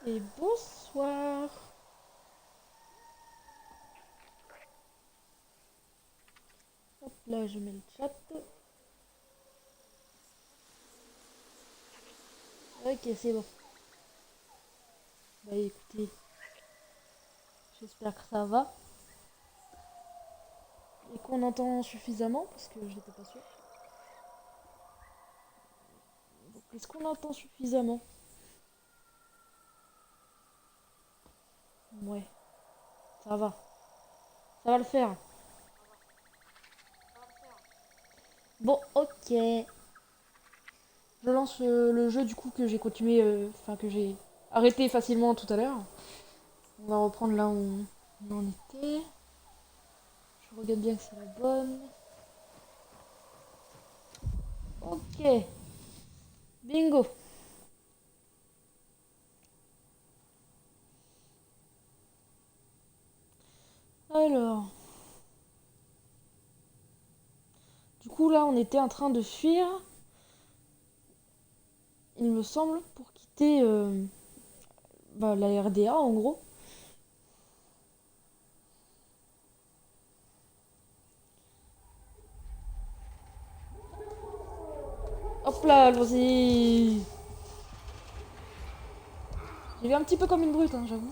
Et bonsoir. Hop là, je mets le chat. Ok, c'est bon. Bah écoutez, j'espère que ça va. Et qu'on entend suffisamment, parce que j'étais pas sûre. Donc est-ce qu'on entend suffisamment? Ouais, ça va. Ça va le faire. Bon, ok. Je lance le jeu du coup que j'ai continué, enfin que j'ai arrêté facilement tout à l'heure. On va reprendre là où on en était. Je regarde bien que c'est la bonne. Ok. Bingo. Alors. Du coup là on était en train de fuir. Il me semble pour quitter la RDA en gros. Hop là, allons-y. J'ai vu un petit peu comme une brute, hein, j'avoue.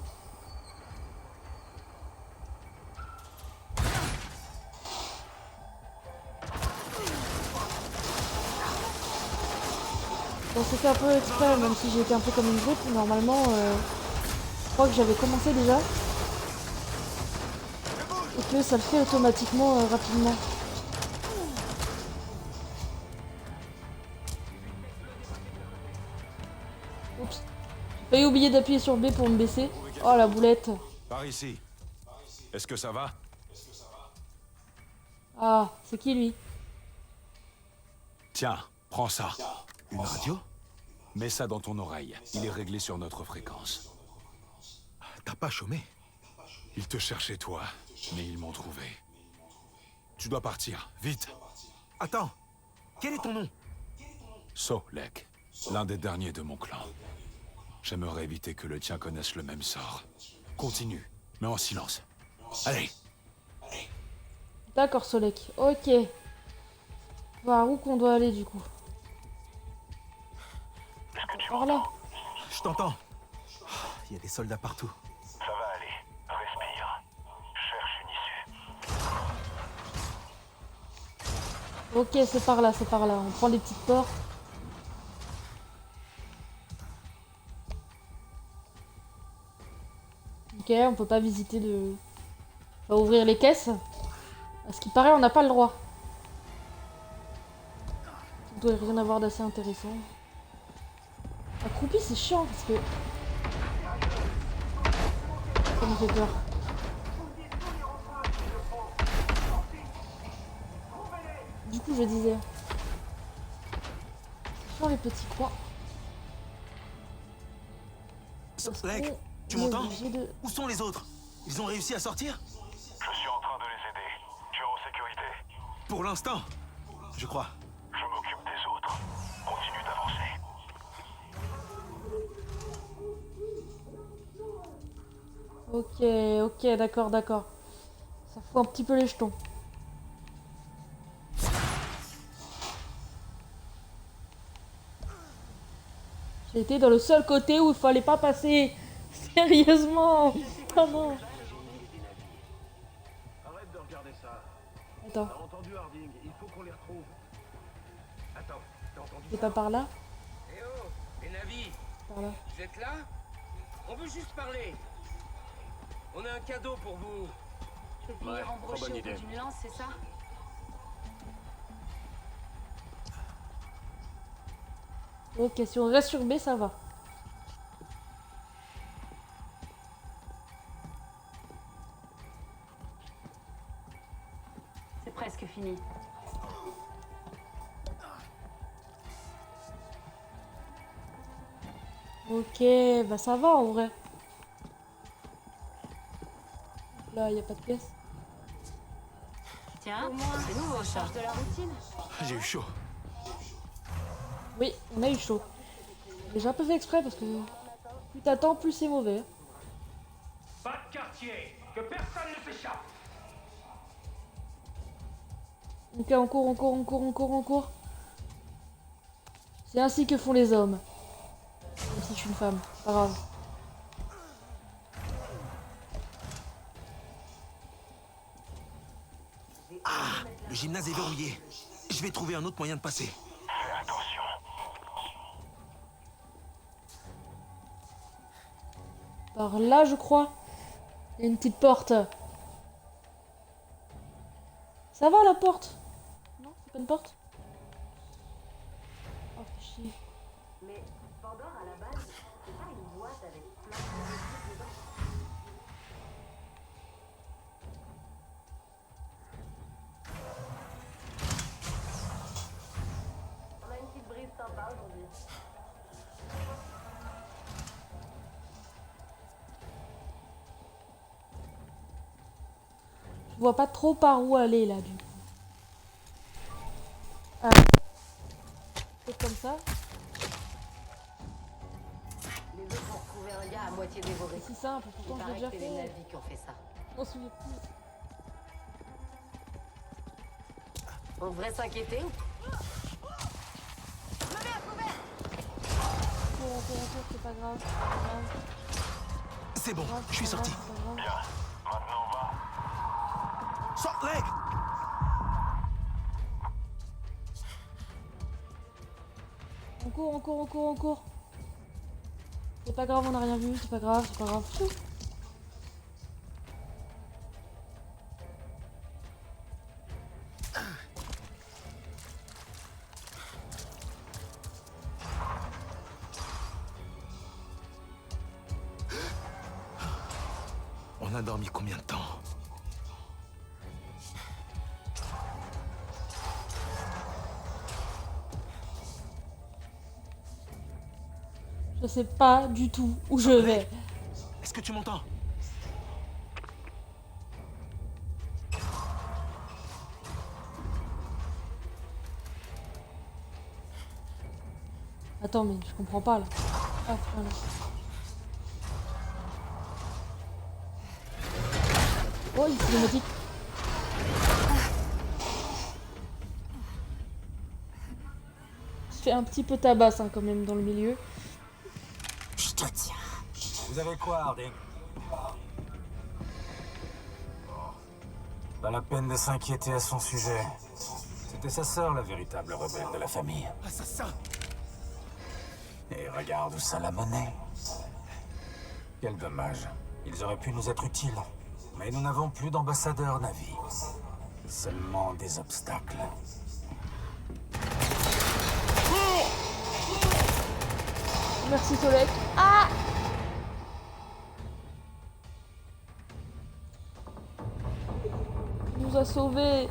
Bon, c'est fait un peu exprès, même si j'ai été un peu comme une brute. Normalement, je crois que j'avais commencé déjà. Et que ça le fait automatiquement rapidement. Oups. J'ai failli oublier d'appuyer sur B pour me baisser. Oh la boulette. Par ici. Est-ce que ça va? Ah, c'est qui lui? Tiens, prends ça. Une radio? Mets ça dans ton oreille. Il est réglé sur notre fréquence. T'as pas chômé? Ils te cherchaient toi, mais ils m'ont trouvé. Tu dois partir, vite. Attends, quel est ton nom? Solek, l'un des derniers de mon clan. J'aimerais éviter que le tien connaisse le même sort. Continue, mais en silence. Allez. D'accord, Solek. Ok. Voir où qu'on doit aller du coup. Par là. Je t'entends. Il y a des soldats partout. Ça va aller. Respire. Cherche une issue. Ok, c'est par là, c'est par là. On prend les petites portes. Ok, on peut pas visiter de... On va ouvrir les caisses. À ce qui paraît, on n'a pas le droit. Ça doit rien avoir d'assez intéressant. Accroupi, c'est chiant parce que... Ça me fait peur. Du coup, je disais... Dans les petits coins. Solek, tu On est m'entends? obligé de... Où sont les autres? Ils ont réussi à sortir? Je suis en train de les aider. Tu es en sécurité. Pour l'instant, je crois. Je m'occupe des autres. Continue d'avancer. Ok, d'accord, d'accord. Ça fout un petit peu les jetons. J'ai été dans le seul côté où il fallait pas passer. Sérieusement. Oh non. Arrête de regarder ça. Attends, T'as entendu Harding? Il faut qu'on les retrouve. Attends, t'as entendu c'est ça? pas par là? Eh oh, les navis, Par là. vous êtes là? On veut juste parler. On a un cadeau pour vous. Je vais venir embrocher au bout d'une lance, c'est ça? Ok, si on reste sur B, ça va. C'est presque fini. Ok, bah ça va en vrai. Là, y a pas de pièce. Tiens, Au moins, c'est nouveau ça. change de la routine. J'ai eu chaud. Oui, on a eu chaud. J'ai un peu fait exprès parce que Plus t'attends, plus c'est mauvais. Pas de quartier. Que personne ne s'échappe. Ok, on court, on court, on court, on court, on court. C'est ainsi que font les hommes. Même si je suis une femme, c'est pas grave. Le gymnase est verrouillé. Je vais trouver un autre moyen de passer. Par là, je crois. Il y a une petite porte. Ça va la porte? Non, c'est pas une porte? Oh, fais chier. Mais Pandore, à la base, c'est pas une boîte avec plein de trucs dedans. On a une petite brise sympa aujourd'hui. Je vois pas trop par où aller là, du coup. Ah. C'est comme ça. Les autres ont retrouvé un gars à moitié dévoré. C'est si simple, Il pourtant je l'ai paraît déjà que c'est les fait. navis qui ont fait ça. On se souvient plus. On devrait s'inquiéter ou On court, c'est pas grave. C'est pas grave. C'est bon, C'est pas grave, je suis c'est pas sorti. grave, c'est pas grave. Salt Lake! On court, on court, on court, on court. C'est pas grave, on a rien vu, c'est pas grave, c'est pas grave. Pfiou. On a dormi combien de temps? Je sais pas du tout où je vais. Est-ce que tu m'entends? Attends, mais je comprends pas là. Ah, putain, là. Oh, une cinématique. Je fais un petit peu tabasse hein, quand même dans le milieu. Je te tiens. Vous avez quoi, Harding? Pas la peine de s'inquiéter à son sujet. C'était sa sœur, la véritable rebelle de la famille. Assassin! Et regarde où ça l'a mené. Quel dommage. Ils auraient pu nous être utiles. Mais nous n'avons plus d'ambassadeur Navi. Seulement des obstacles. Merci Solek. Ah! Il nous a sauvés.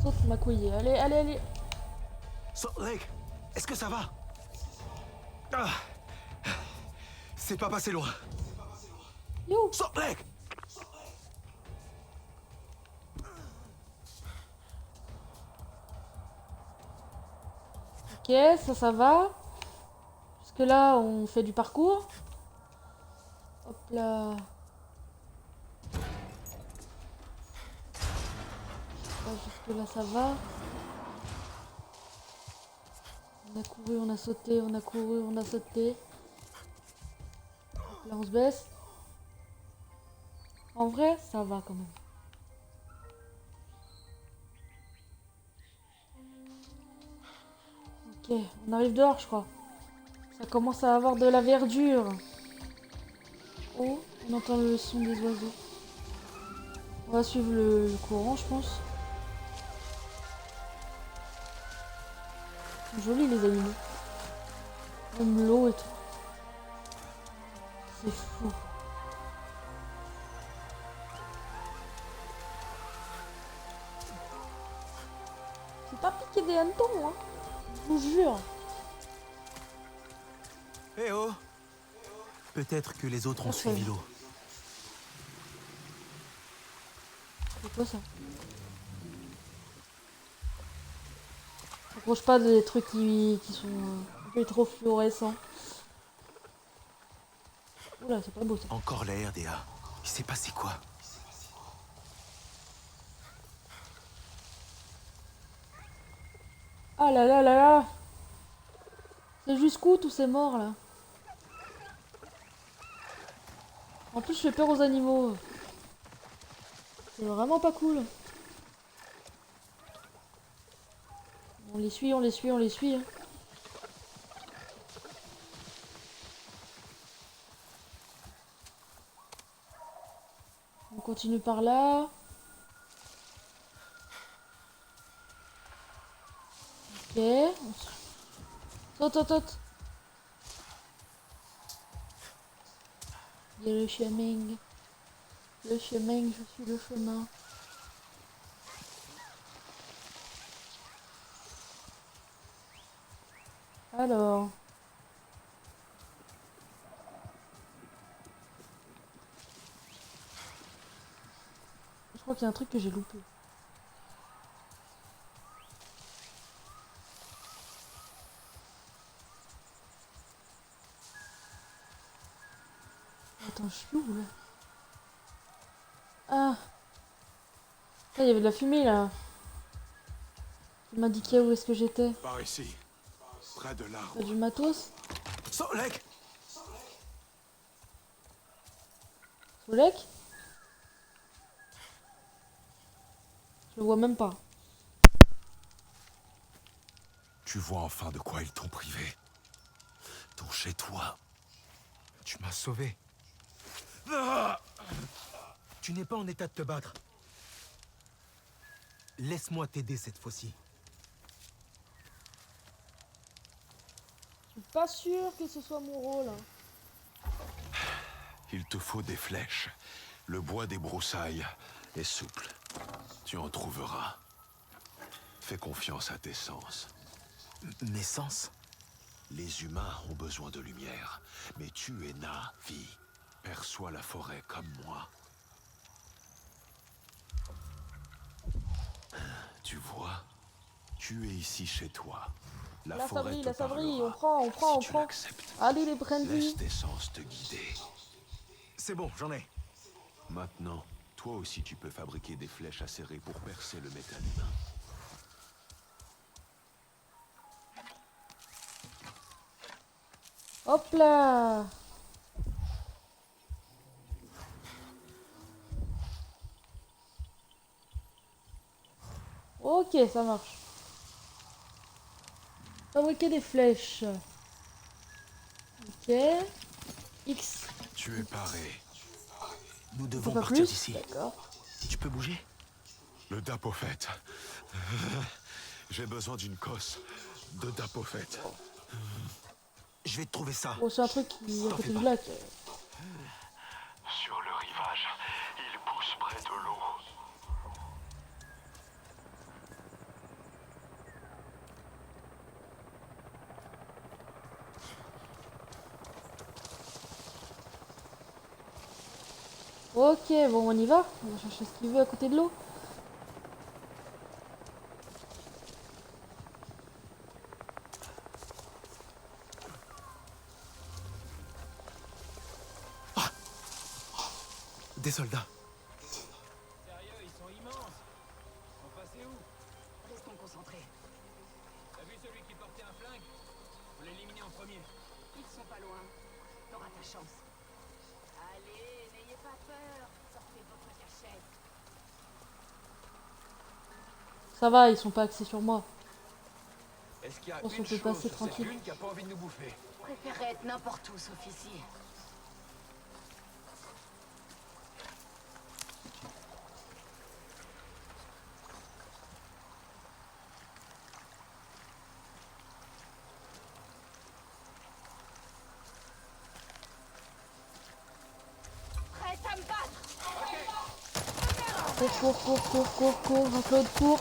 Saute ma couille. Allez, allez, allez. Salt Lake! Est-ce que ça va? Ah! C'est pas passé loin. Yo. Salt Lake! Ok, ça va. Jusque là, on fait du parcours. Hop là. Jusque là, ça va. On a couru, on a sauté, on a couru, on a sauté. Là, on se baisse. En vrai, ça va quand même. Ok, on arrive dehors, je crois. Ça commence à avoir de la verdure. Oh, on entend le son des oiseaux. On va suivre le courant, je pense. Ils sont jolis les animaux. Même l'eau et tout. C'est fou. C'est pas piqué des hannetons, hein. Je vous jure. Eh oh! Peut-être que les autres ont Parfait. suivi l'eau. C'est quoi ça? m'approche pas des trucs qui sont un peu trop fluorescents. Oula, c'est pas beau ça. Encore la RDA. Il s'est passé quoi? Ah là là là là! C'est jusqu'où tous ces morts là? En plus, je fais peur aux animaux. C'est vraiment pas cool. On les suit, on les suit, on les suit. Hein. On continue par là. Ok. Saute, saute, saute. Il y a le chemin. Le chemin, je suis le chemin. Alors. Je crois qu'il y a un truc que j'ai loupé. Attends, je suis où là? Ah! Ah, il y avait de la fumée là. Il m'indiquait où est-ce que j'étais. Par ici. Près de l'arbre. T'as du matos? Solek! Solek? Je le vois même pas. Tu vois enfin de quoi ils t'ont privé. Ton chez-toi. Tu m'as sauvé. Ah! Tu n'es pas en état de te battre. Laisse-moi t'aider cette fois-ci. Je suis pas sûr que ce soit mon rôle. Hein. Il te faut des flèches. Le bois des broussailles est souple. Tu en trouveras. Fais confiance à tes sens. Mes sens? Les humains ont besoin de lumière, mais tu es Navi. Perçois la forêt comme moi. Tu vois, tu es ici chez toi. La forêt sabrie, te la sabrie, parlera. on prend, Si on tu prend. l'acceptes, Allez les brindilles. laisse tes sens te guider. C'est bon, j'en ai. Maintenant, toi aussi tu peux fabriquer des flèches acérées pour percer le métal humain. Hop là. Ok, ça marche. Fabriquer des flèches. Ok. X. Tu es paré. Nous C'est devons pas partir plus. d'ici. D'accord. Tu peux bouger? Le Dapophète. J'ai besoin d'une cosse de Dapophète. Je vais te trouver ça. Oh, c'est un truc qui est à T'en côté fais du pas. lac. Sur le rivage, il pousse près de l'eau. Ok, bon, on y va. On va chercher ce qu'il veut à côté de l'eau. Des soldats. Sérieux, ils sont immenses. Ils sont passés où? Restons concentrés. T'as vu celui qui portait un flingue? Faut l'éliminer en premier. Ils sont pas loin. T'auras ta chance. Allez, n'ayez pas peur. Sortez votre cachette. Ça va, ils sont pas axés sur moi. Est-ce qu'il y a On se une peut chose passer sur cette tranquille. lune qui a pas envie de nous bouffer? Je préférerais être n'importe où, sauf ici. Prête à me battre. Cours, Jean-Claude, cours.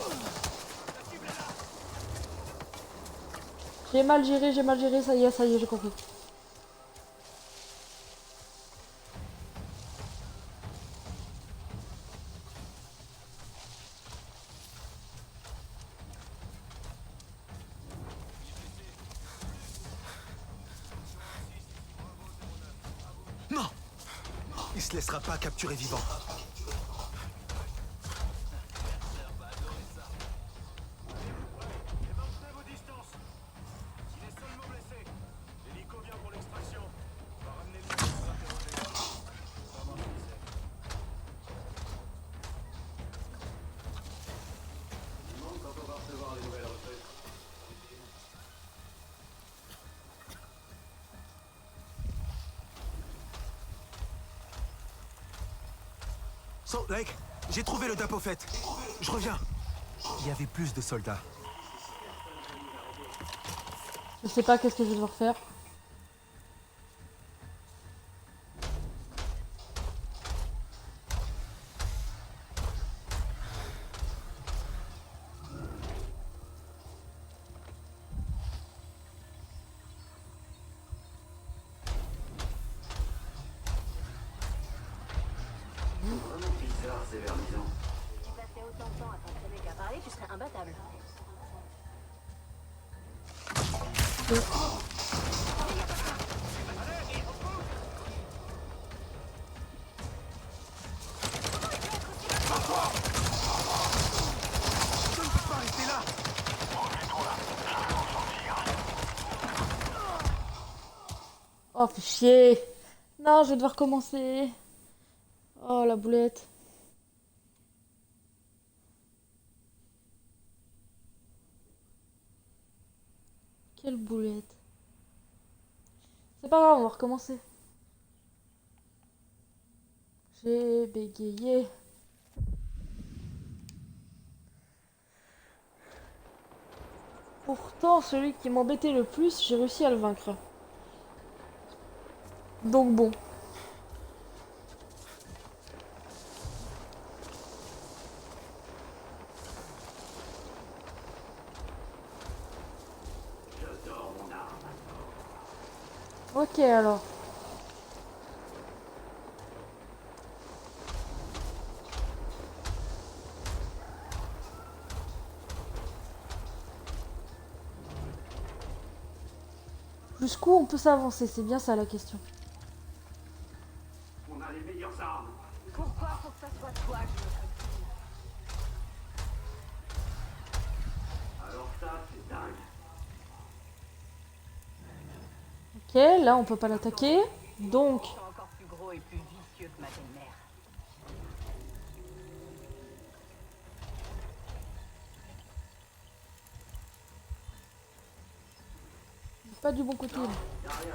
J'ai mal géré, ça y est, j'ai compris. se laissera pas capturer vivant. Maintenez vos distances. S'il est seulement blessé, l'hélico vient pour l'extraction. On va ramener le pour l'interroger. On va voir ce que c'est. Je me demande quand on va recevoir les nouvelles recrues. Salt Lake, j'ai trouvé le Dapofet. Je reviens. Il y avait plus de soldats. Je sais pas qu'est-ce que je vais devoir faire. Vraiment bizarre, ces vermisons. Si tu passais autant de temps à t'entraîner qu'à parler, tu serais imbattable. Je ne peux pas rester là. Oh, fais chier. Non, je vais devoir commencer. Oh, la boulette. Quelle boulette. C'est pas grave, on va recommencer. J'ai bégayé. Pourtant, celui qui m'embêtait le plus, j'ai réussi à le vaincre. Donc bon. J'adore mon arme. Ok alors. Jusqu'où on peut s'avancer, c'est bien ça la question. On a les meilleures armes. Pourquoi faut que ça soit toi qui me cultive? Alors ça, c'est dingue. Ok, là on peut pas l'attaquer. Donc, Ils sont encore plus gros et plus vicieux que ma belle-mère. pas du bon côté. Là. Y'a rien.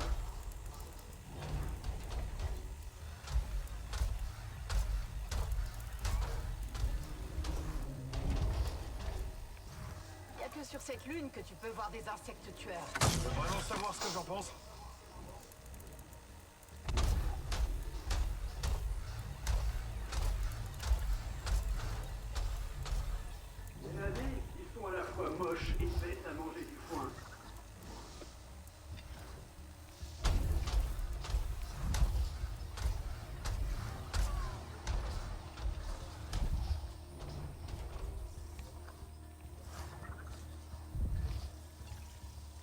Y a que sur cette lune que tu peux voir des insectes tueurs. Tu veux vraiment savoir ce que j'en pense? Il a dit, ils sont à la fois moches et bêtes à manger du foin.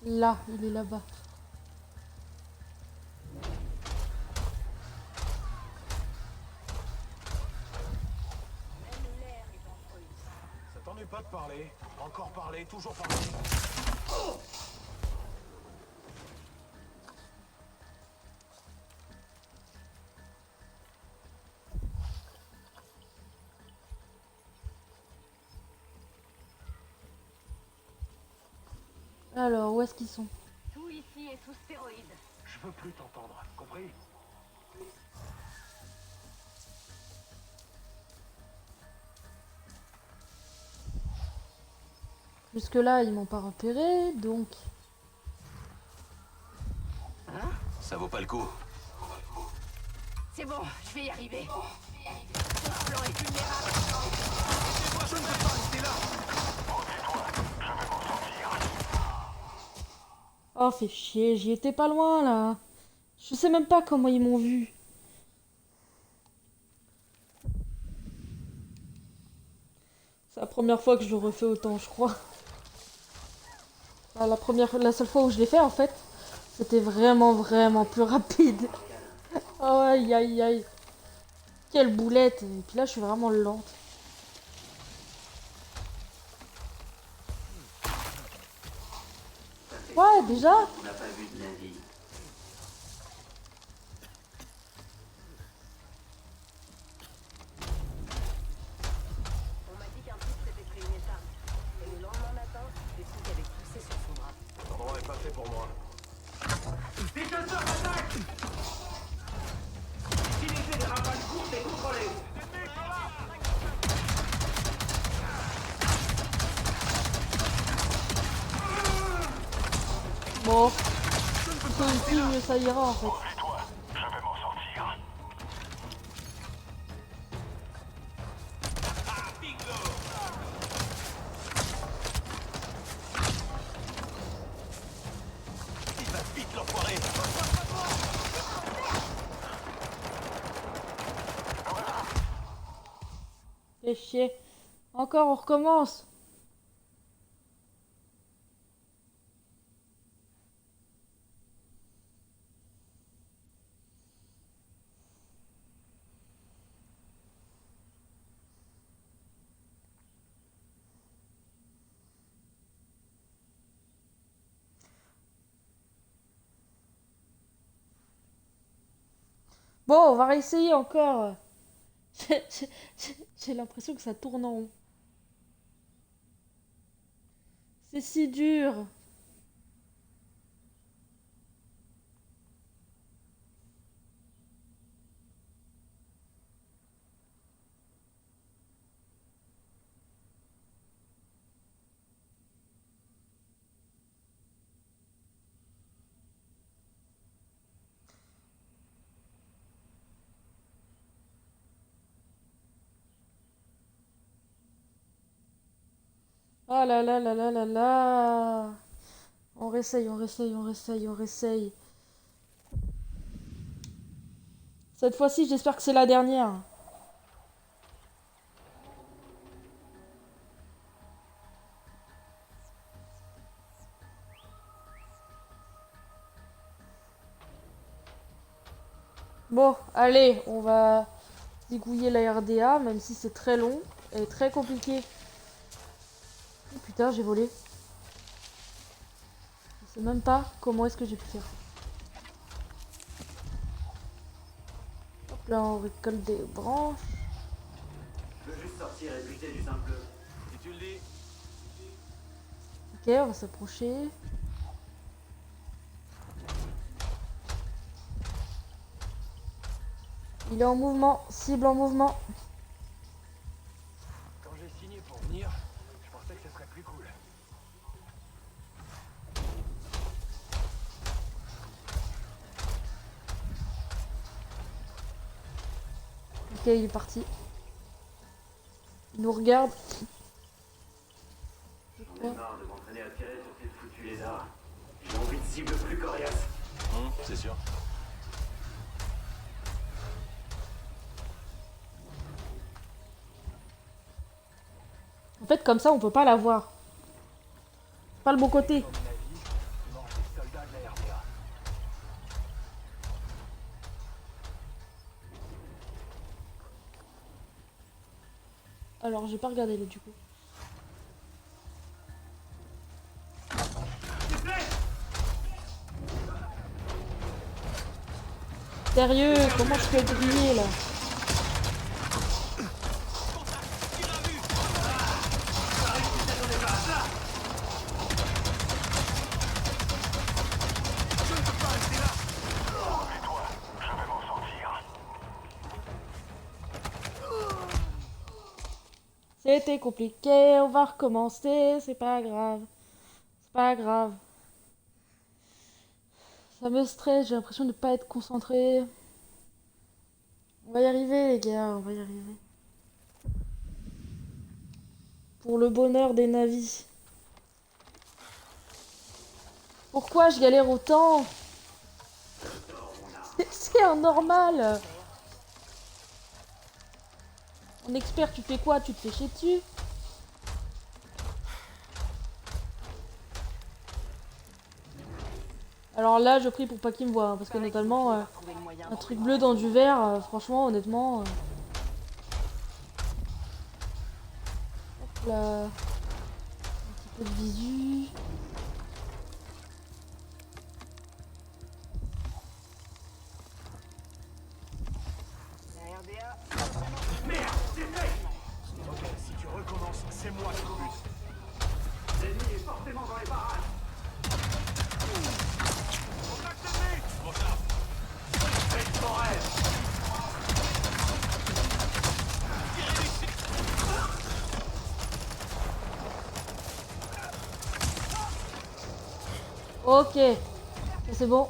Là, il est là-bas. Même l'air est en feu. Ça t'ennuie pas de parler? Encore parler, toujours parler. Alors, où est-ce qu'ils sont? Tout ici est sous stéroïdes. Je veux plus t'entendre, compris? Jusque-là, ils m'ont pas repéré, donc... Ça vaut pas le coup. C'est bon, je vais y arriver. Ce plan est vulnérable. Je ne peux pas rester là. Oh, fais chier, j'y étais pas loin, là. Je sais même pas comment ils m'ont vu. C'est la première fois que je le refais autant, je crois. Bah, la seule fois où je l'ai fait, en fait, c'était vraiment plus rapide. Oh, aïe, aïe, aïe. Quelle boulette. Et puis là, je suis vraiment lente. Ouais, déjà. On n'a pas vu de navire. On m'a dit qu'un type s'était pris une écharpe. Et le lendemain matin, des trucs avaient poussé sur son bras. L'endroit est pas fait pour moi. Des chasseurs attaquent! Utilisez des rafales courtes et contrôlées. Bon. Plus ici, mieux ça ira en fait. Il va vite, l'enfoiré. Fais chier. Encore, on recommence. Bon, on va réessayer encore. J'ai l'impression que ça tourne en rond. C'est si dur. Oh là là là là là là. On réessaye, on réessaye, on réessaye, on réessaye. Cette fois-ci, j'espère que c'est la dernière. Bon, allez, on va zigouiller la RDA, même si c'est très long et très compliqué. Oh putain, j'ai volé. Je sais même pas comment est-ce que j'ai pu faire. Hop là, on récolte des branches. Je veux juste sortir et buter du simple. Si tu le dis. Ok, on va s'approcher. Il est en mouvement, cible en mouvement. Quand j'ai signé pour venir, je pensais que ce serait plus cool. Ok, il est parti. Il nous regarde. J'en ai marre de m'entraîner à tirer sur ces foutus lézards. J'ai envie de cibles plus coriaces. C'est sûr. En fait, comme ça, on peut pas la voir. Pas le bon côté. Dans mon avis, je mange des soldats de la RDA. Alors, j'ai pas regardé là du coup. Sérieux, comment je peux griller là? C'était compliqué, on va recommencer, c'est pas grave. C'est pas grave. Ça me stresse, j'ai l'impression de ne pas être concentré. On va y arriver les gars, on va y arriver. Pour le bonheur des navis. Pourquoi je galère autant? C'est anormal. En expert, tu fais quoi? Tu te fais chier dessus? Alors là, je prie pour pas qu'il me voie, hein, parce que notamment Trouver le moyen un de truc trouver bleu dans du vert, franchement, honnêtement, là, un petit peu de visu. La RDA. Merde, c'est fait. Ok, si tu recommences, c'est moi qui te bute. L'ennemi est forcément dans les parages. Contact ennemi. Bon ça. Faites mon rêve. Ok, ça, c'est bon.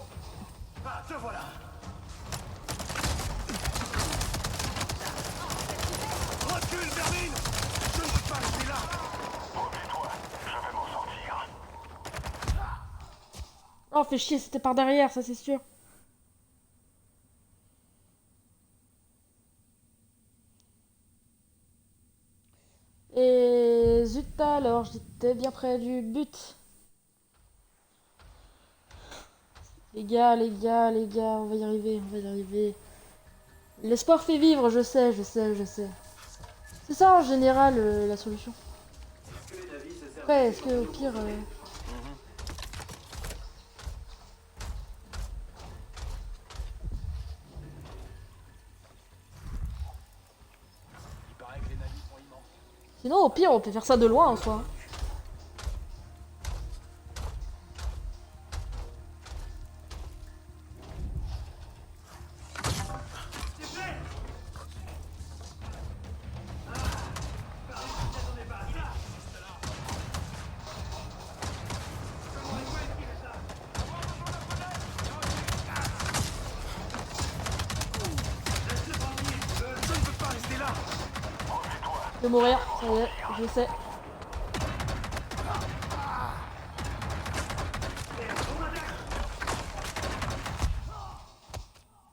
Ah, te voilà. Recule, Vermine. Je ne peux pas rester là. Oh, fait chier, c'était par derrière, ça c'est sûr. Et zut alors, j'étais bien près du but. Les gars, on va y arriver, on va y arriver. L'espoir fait vivre, je sais. C'est ça en général la solution. Est-ce que les navires se servent Après, est-ce que au pire... Il paraît que les navires sont immenses. Sinon, au pire, on peut faire ça de loin en soi. Je ne peux pas rester là. Je vais mourir, ça y est, je sais.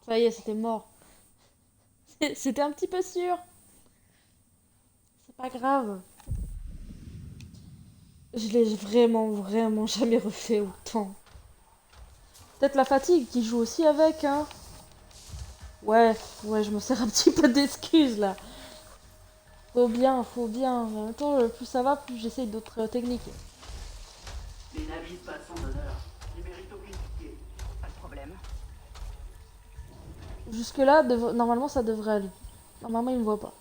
Ça y est, c'était mort. C'était un petit peu sûr. C'est pas grave. Je l'ai vraiment jamais refait autant. Peut-être la fatigue qui joue aussi avec, hein. Ouais, je me sers un petit peu d'excuses là. Faut bien. En même temps, plus ça va, plus j'essaye d'autres techniques. Les navires battent son honneur. Ils méritent aucune pitié. Pas de problème. Jusque-là, normalement, ça devrait aller. Normalement, il me voit pas.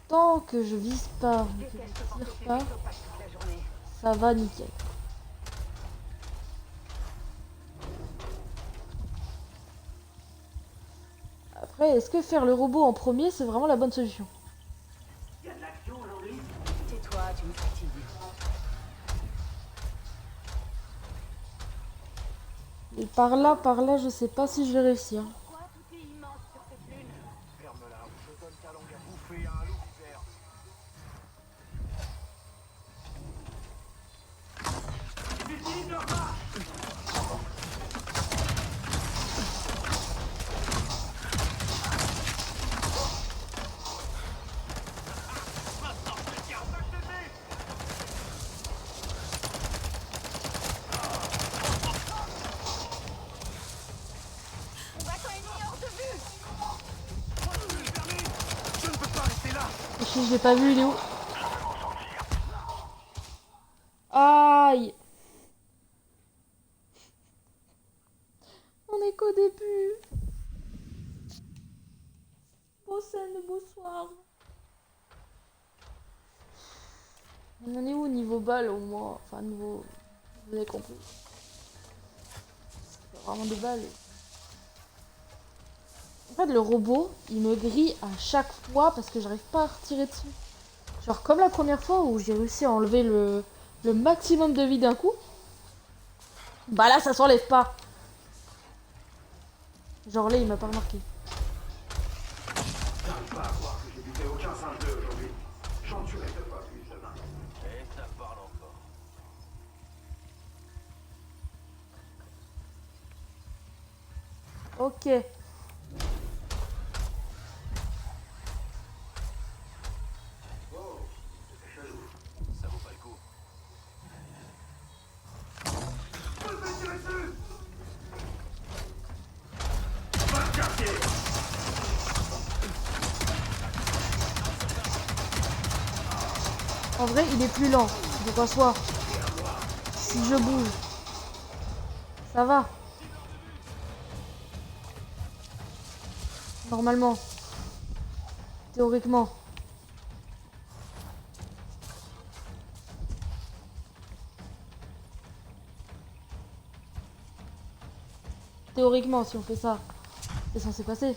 Tant que je vise pas, que je Déteste porter tire ces pas, vaisseaux opaques toute la journée. ça va nickel. Après, est-ce que faire le robot en premier, c'est vraiment la bonne solution? Il y a de l'action aujourd'hui. Tais-toi, tu me fatigues. Et par là, je sais pas si je vais réussir. Pourquoi tout est immense sur cette lune? Ferme-la ou je donne ta langue à bouffer à un Lucifer. Utilise leur marche. Combattant ennemi hors de vue! Recule, Vermine. Je ne peux pas rester là. Je l'ai pas vu, il est où? Aïe! On est qu'au début. Beau scène, beau soir. On en est où niveau balle au moins? Enfin, niveau... Vous avez compris. C'est vraiment des balles. En fait, le robot, il me grille à chaque fois parce que j'arrive pas à retirer dessus. Genre comme la première fois où j'ai réussi à enlever le maximum de vie d'un coup. Bah là, ça s'enlève pas. Genre là, il m'a pas remarqué. J'arrive pas à croire que j'ai buté aucun singe d'eux aujourd'hui. J'en tuerai deux fois plus demain. Et ça parle encore. Ok. Ça vaut pas le coup. Je me fais tirer dessus. Va te quartier. En vrai, il est plus lent. Donc en soi, si je bouge, ça va. Normalement. Théoriquement. Théoriquement, si on fait ça, c'est censé passer.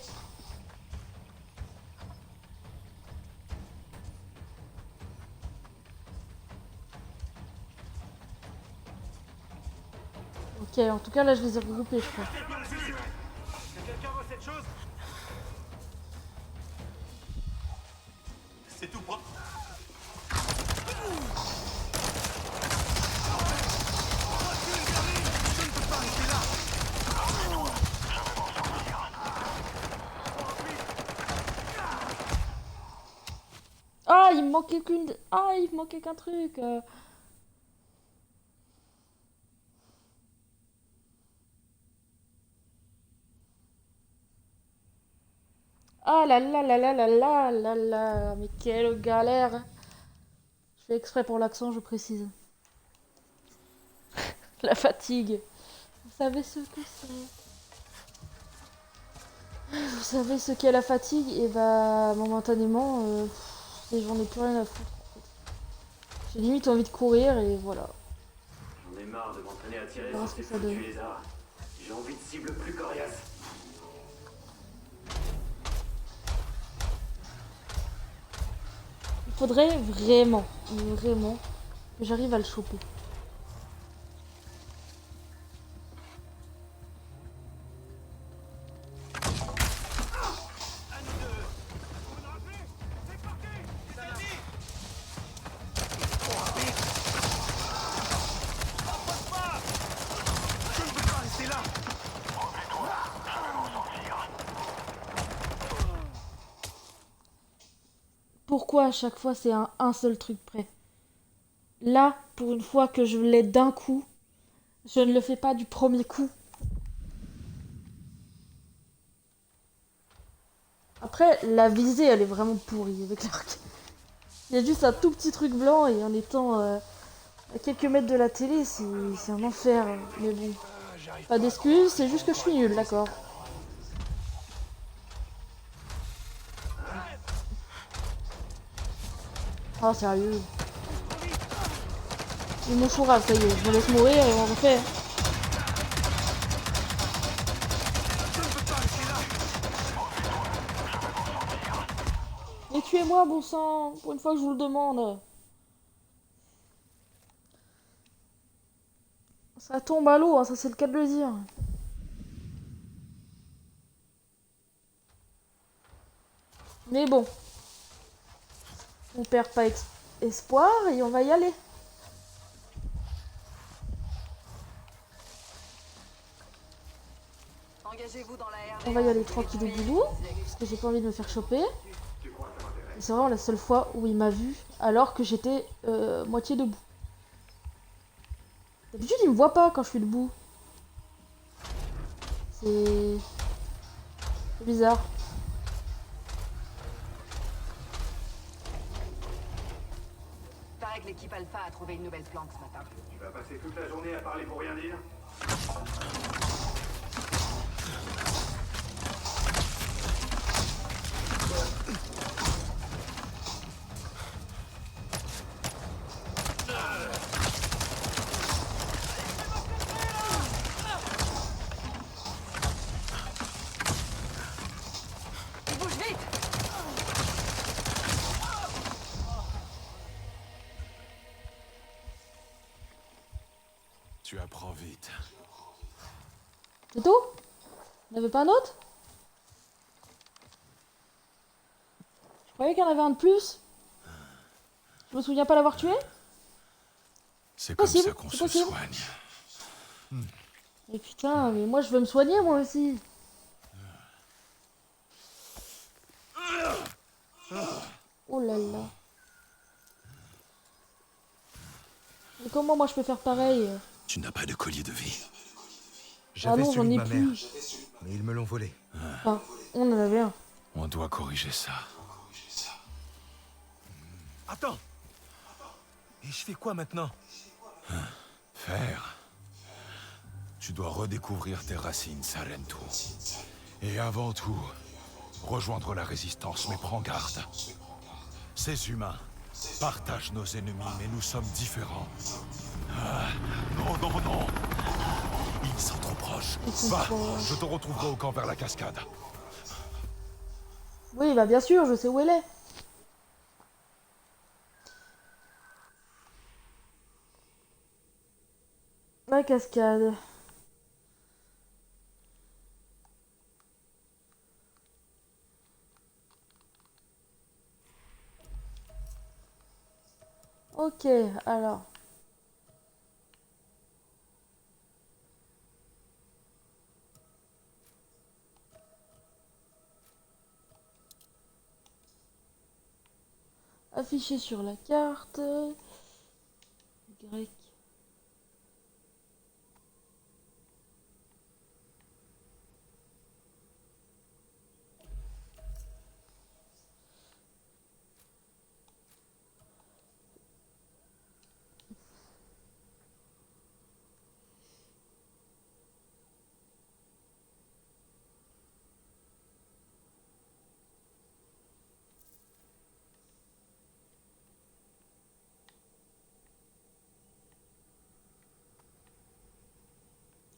Ok, en tout cas là je les ai regroupés je crois. Quelqu'un voit cette chose? C'est tout propre. Ah, il me manquait qu'une... Ah, il me manquait qu'un truc. Ah là là là là là là là là. Mais quelle galère. Je fais exprès pour l'accent, je précise. La fatigue. Vous savez ce que c'est? Vous savez ce qu'est la fatigue? Et bah, momentanément, j'en ai plus rien à foutre. J'ai limite envie de courir et voilà. J'en ai marre de m'entraîner à tirer On verra sur ce ces que ça donne. foutus lézards. J'ai envie de cibles plus coriaces. Il faudrait vraiment, vraiment que j'arrive à le choper. Pourquoi à chaque fois c'est un seul truc près? Là, pour une fois que je l'ai d'un coup, je ne le fais pas du premier coup. Après, la visée, elle est vraiment pourrie avec l'arc. Il y a juste un tout petit truc blanc et en étant à quelques mètres de la télé, c'est un enfer. Mais bon, pas d'excuses, c'est juste que je suis nulle, d'accord. Oh, sérieux. Ils m'ont chourave, ça y est, je me laisse mourir et on refait. Mais tuez-moi, bon sang, pour une fois que je vous le demande. Ça tombe à l'eau, hein, ça c'est le cas de le dire. Mais bon, on perd pas espoir et on va y aller. Engagez-vous dans la On va y aller tranquille au boulot, parce que j'ai pas envie de me faire choper. Et c'est vraiment la seule fois où il m'a vu, alors que j'étais moitié debout. D'habitude, il me voit pas quand je suis debout. C'est bizarre. Paraît que l'équipe Alpha a trouvé une nouvelle planque ce matin. Tu vas passer toute la journée à parler pour rien dire? Bouge vite! Tu apprends vite. C'est tout? Il n'y en avait pas un autre? Je croyais qu'il y en avait un de plus. Je me souviens pas l'avoir tué? C'est comme Possible, ça qu'on c'est se possible. soigne. Mais putain, mais moi je veux me soigner moi aussi. Oh là là. Mais comment moi je peux faire pareil? Tu n'as pas de collier de vie. Ah non, j'en ai plus. Mais ils me l'ont volé. Enfin, on en avait un. On doit corriger ça. Attends! Et je fais quoi maintenant? Faire. Tu dois redécouvrir tes racines, Salento. Et avant tout, rejoindre la résistance, mais prends garde. Ces humains partagent nos ennemis, mais nous sommes différents. Ah, non, non, non! Ils sont trop proches. Ils sont Va, proches. je te retrouverai au camp vers la cascade. Oui, bah bien sûr, je sais où elle est. La cascade. Ok, alors. Affiché sur la carte. Y.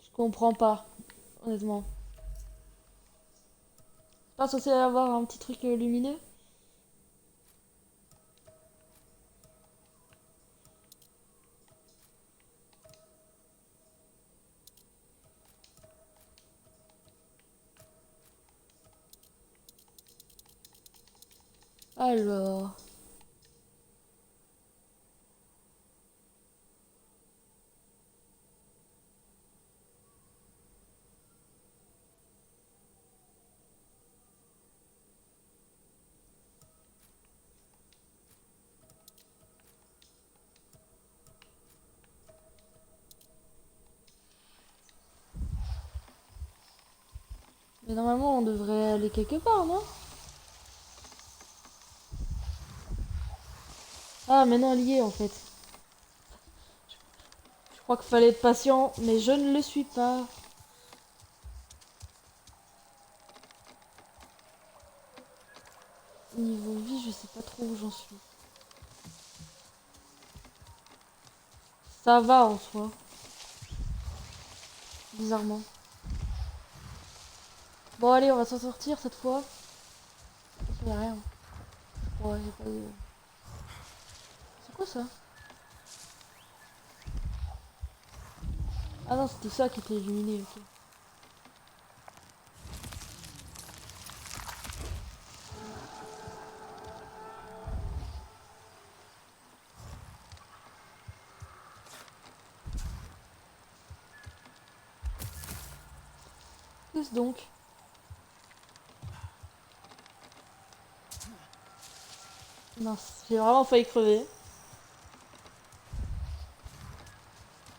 Je comprends pas, honnêtement. C'est pas censé avoir un petit truc lumineux? Alors. Mais normalement, on devrait aller quelque part, non? Ah, mais non, elle y est, en fait. Je crois qu'il fallait être patient, mais je ne le suis pas. Niveau vie, je sais pas trop où j'en suis. Ça va en soi. Bizarrement. Bon, allez, on va s'en sortir cette fois. Il y a rien. Ouais, y a pas de... C'est quoi ça? Ah non, c'était ça qui était illuminé, ok. Qu'est-ce donc? Mince, j'ai vraiment failli crever.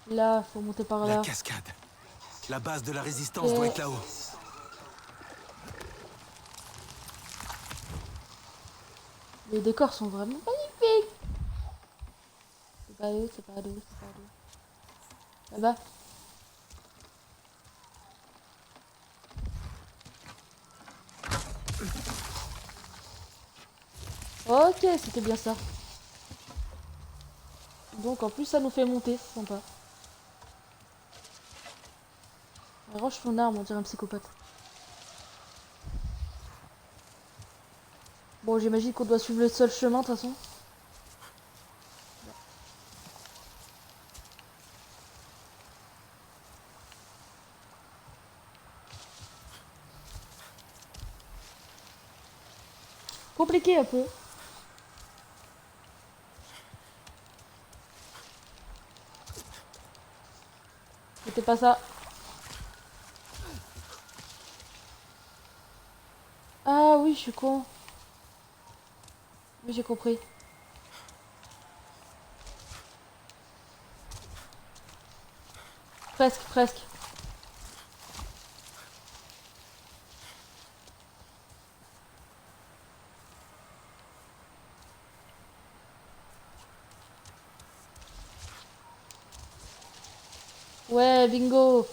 Là, faut monter par La là. cascade. La base de la résistance doit être là-haut. Les décors sont vraiment magnifiques. C'est pas eux, c'est pas eux, c'est pas eux. Là-bas. Ok, c'était bien ça. Donc en plus ça nous fait monter, c'est sympa. Range son arme, on dirait un psychopathe. Bon, j'imagine qu'on doit suivre le seul chemin de toute façon. Compliqué un peu. C'était pas ça. Ah oui, je suis con. Oui, j'ai compris. Presque, presque. Ouais, bingo.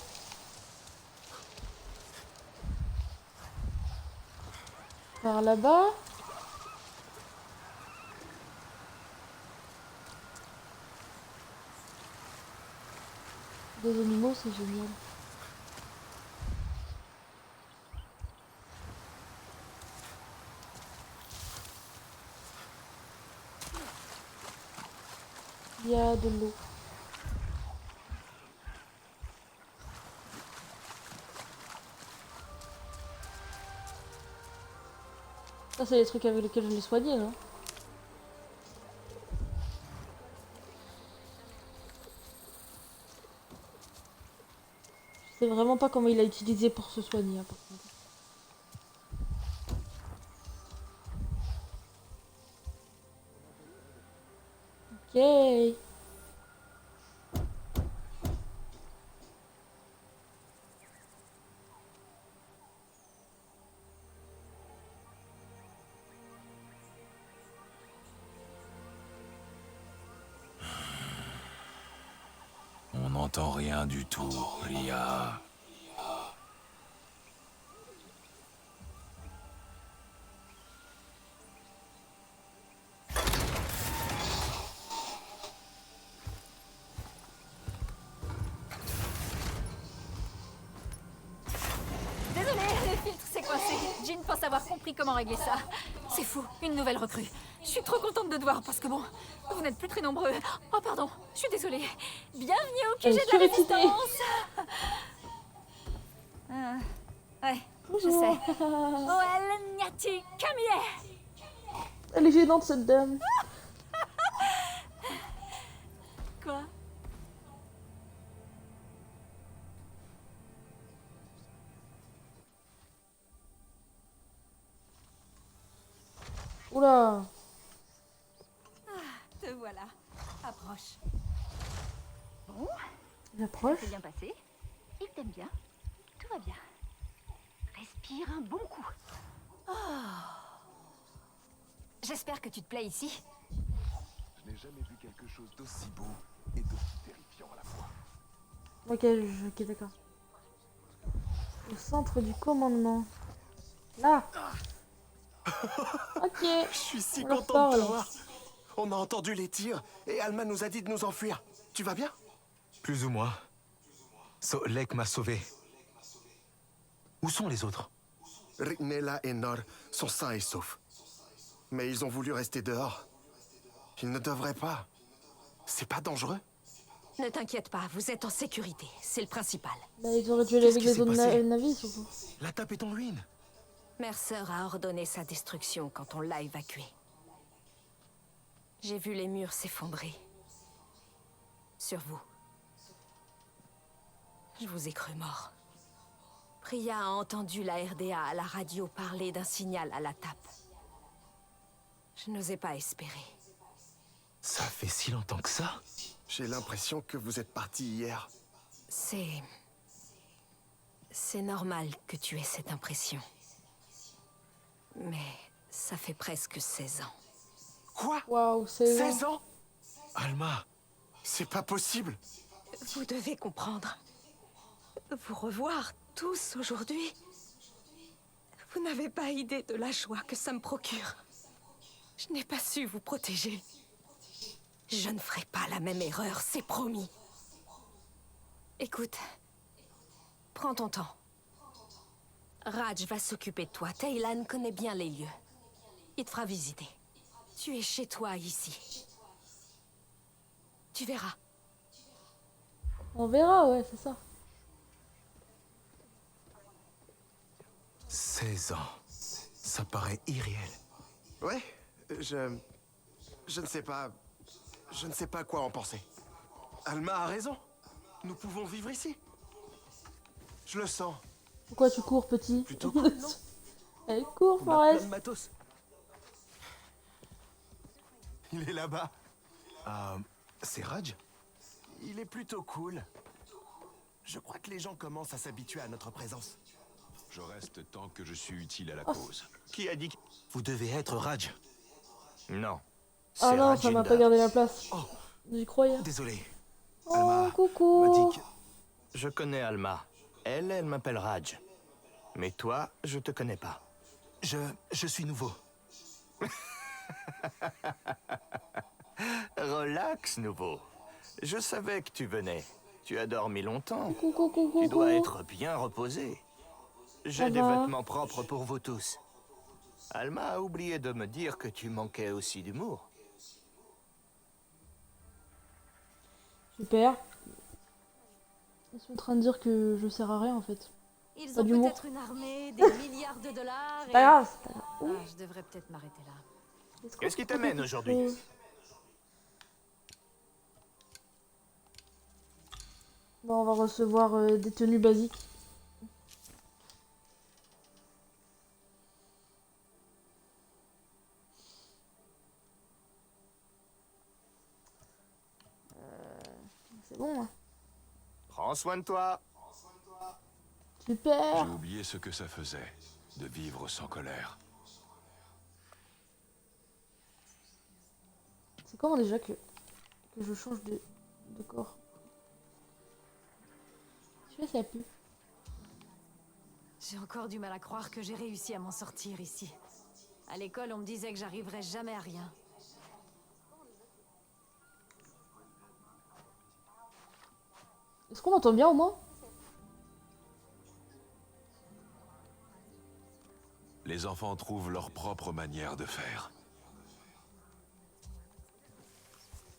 Par là-bas. Des animaux, c'est génial. Il y a de l'eau. Ça, c'est les trucs avec lesquels je l'ai soigné, non? Je sais vraiment pas comment il a utilisé pour se soigner, hein, par contre. Ok. On n'entend rien du tout, Ria. Désolée, le filtre s'est coincé. Jean pense avoir compris comment régler ça. C'est fou, une nouvelle recrue. Je suis trop contente de te voir parce que bon, vous n'êtes plus très nombreux. Oh pardon, je suis désolée. Bienvenue au QG de la surexcitée. résistance. Ouais, je sais. Oh, elle Nyati Camille. Elle est gênante, cette dame. Quoi? Oula. Te voilà. Approche. J'approche. C'est bien passé. Il t'aime bien. Tout va bien. Respire un bon coup. Oh. J'espère que tu te plais ici. Je n'ai jamais vu quelque chose d'aussi beau et d'aussi terrifiant à la fois. Ok, d'accord. Au centre du commandement. Là. Ok. Je suis si On leur content de te parle. voir. On a entendu les tirs et Alma nous a dit de nous enfuir. Tu vas bien? Plus ou moins. Solek m'a sauvé. Où sont les autres? Rignella et Nor sont sains et saufs. Mais ils ont voulu rester dehors. Ils ne devraient pas. C'est pas dangereux? Ne t'inquiète pas, vous êtes en sécurité. C'est le principal. Bah, ils auraient dû aller avec Qu'est-ce qui les s'est autres passé navires, surtout. La tape est en ruine. Mercer a ordonné sa destruction quand on l'a évacué. J'ai vu les murs s'effondrer. Sur vous. Je vous ai cru mort. Priya a entendu la RDA à la radio parler d'un signal à la tape. Je n'osais pas espérer. Ça fait si longtemps que ça? J'ai l'impression que vous êtes parti hier. C'est normal que tu aies cette impression. Mais ça fait presque 16 ans. Quoi? Waouh, c'est 16 ans? Alma, c'est pas possible. Vous devez comprendre. Vous revoir tous aujourd'hui. Vous n'avez pas idée de la joie que ça me procure. Je n'ai pas su vous protéger. Je ne ferai pas la même erreur, c'est promis. Écoute, prends ton temps. Raj va s'occuper de toi. Taylan connaît bien les lieux. Il te fera visiter. Tu es chez toi ici. Tu verras. On verra, ouais, c'est ça. 16 ans. Ça paraît irréel. Ouais, je ne sais pas... Je ne sais pas quoi en penser. Alma a raison. Nous pouvons vivre ici. Je le sens. Pourquoi tu cours, petit? Plutôt cool, non? Elle court, On a plein de Forest. matos. Il est là-bas. C'est Raj? Il est plutôt cool. Je crois que les gens commencent à s'habituer à notre présence. Je reste tant que je suis utile à la Oh. cause. Qui a dit que... Vous devez être Raj. Non. Ah c'est non, ça Rajinder. m'a pas gardé la place. Oh, J'y croyais. désolé. Oh, Alma m'a coucou. dit que... je connais Alma. Elle m'appelle Raj. Mais toi, je te connais pas. Je suis nouveau. Relax, nouveau. Je savais que tu venais. Tu as dormi longtemps. Coucou, coucou, Tu dois coucou. être bien reposé. J'ai Ça des va? vêtements propres pour vous tous. Alma a oublié de me dire que tu manquais aussi d'humour. Super. Ils sont en train de dire que je sers à rien en fait. Ils Pas ont d'humour. peut-être une armée, des milliards de dollars C'est et... pas grave, c'est pas grave. Ouh, Ah, je devrais peut-être m'arrêter là. est-ce qu'on Qu'est-ce qui peut faire t'amène quelque aujourd'hui? chose? Bon, on va recevoir des tenues basiques. C'est bon, hein. Prends soin de toi. Super. J'ai oublié ce que ça faisait, de vivre sans colère. C'est comment déjà que je change de corps? Tu vois, ça pue. J'ai encore du mal à croire que j'ai réussi à m'en sortir ici. À l'école, on me disait que j'arriverais jamais à rien. Est-ce qu'on m'entend bien au moins? Les enfants trouvent leur propre manière de faire.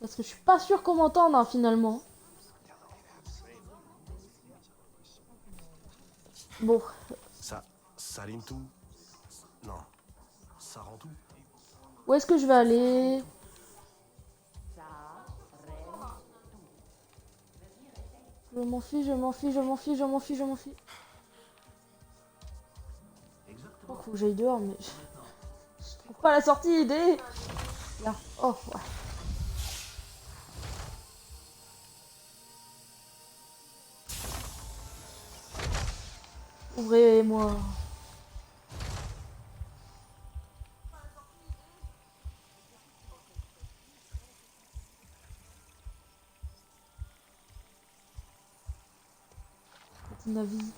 Parce que je suis pas sûre qu'on m'entende hein, finalement. Bon, Ça rime tout? Non. Ça rend tout? où est-ce que je vais aller? Je m'en fiche, je m'en fiche, je m'en fiche, je m'en fiche, je m'en fiche. Oh, faut que j'aille dehors, mais je trouve pas la sortie, idée. Là, oh, ouais. Ouvrez-moi. C'est un avis.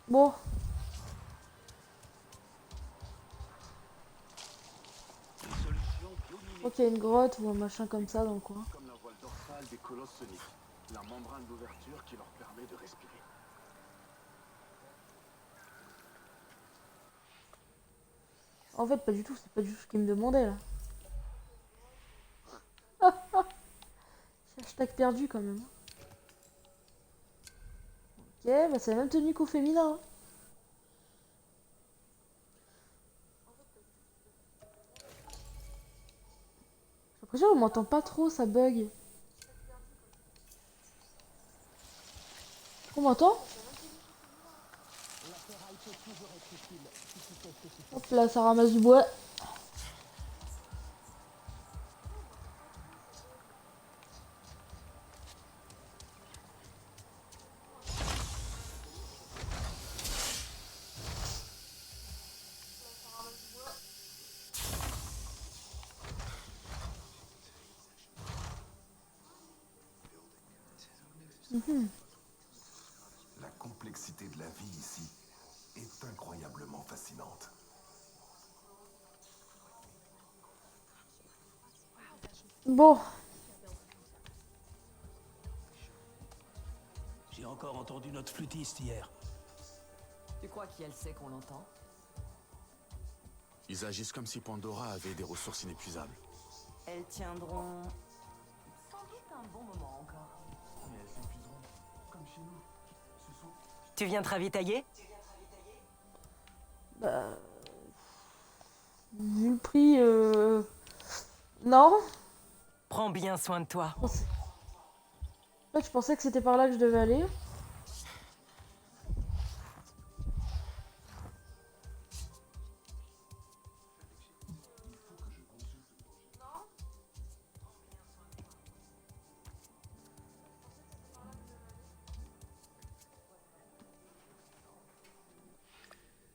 Bon. Ok, une grotte ou un machin comme ça dans le coin. Comme la voile dorsale des colosses soniques. La membrane d'ouverture qui leur permet de respirer. En fait, pas du tout, c'est pas du tout ce qu'il me demandait là. C'est hashtag perdu quand même. Ok, bah c'est la même tenue qu'au féminin. J'ai l'impression qu'on m'entend pas trop, ça bug. On m'entend? Hop là, ça ramasse du bois. La complexité de la vie ici est incroyablement fascinante. Bon, J'ai encore entendu notre flûtiste hier. Tu crois qu'elle sait qu'on l'entend? Ils agissent comme si Pandora avait des ressources inépuisables. Elles tiendront sans doute un bon moment encore. Mais elles s'épuiseront, comme chez nous. Ce sont... Tu viens te ravitailler? bah... Vu le prix, non. Prends bien soin de toi. En fait, je pensais que c'était par là que je devais aller.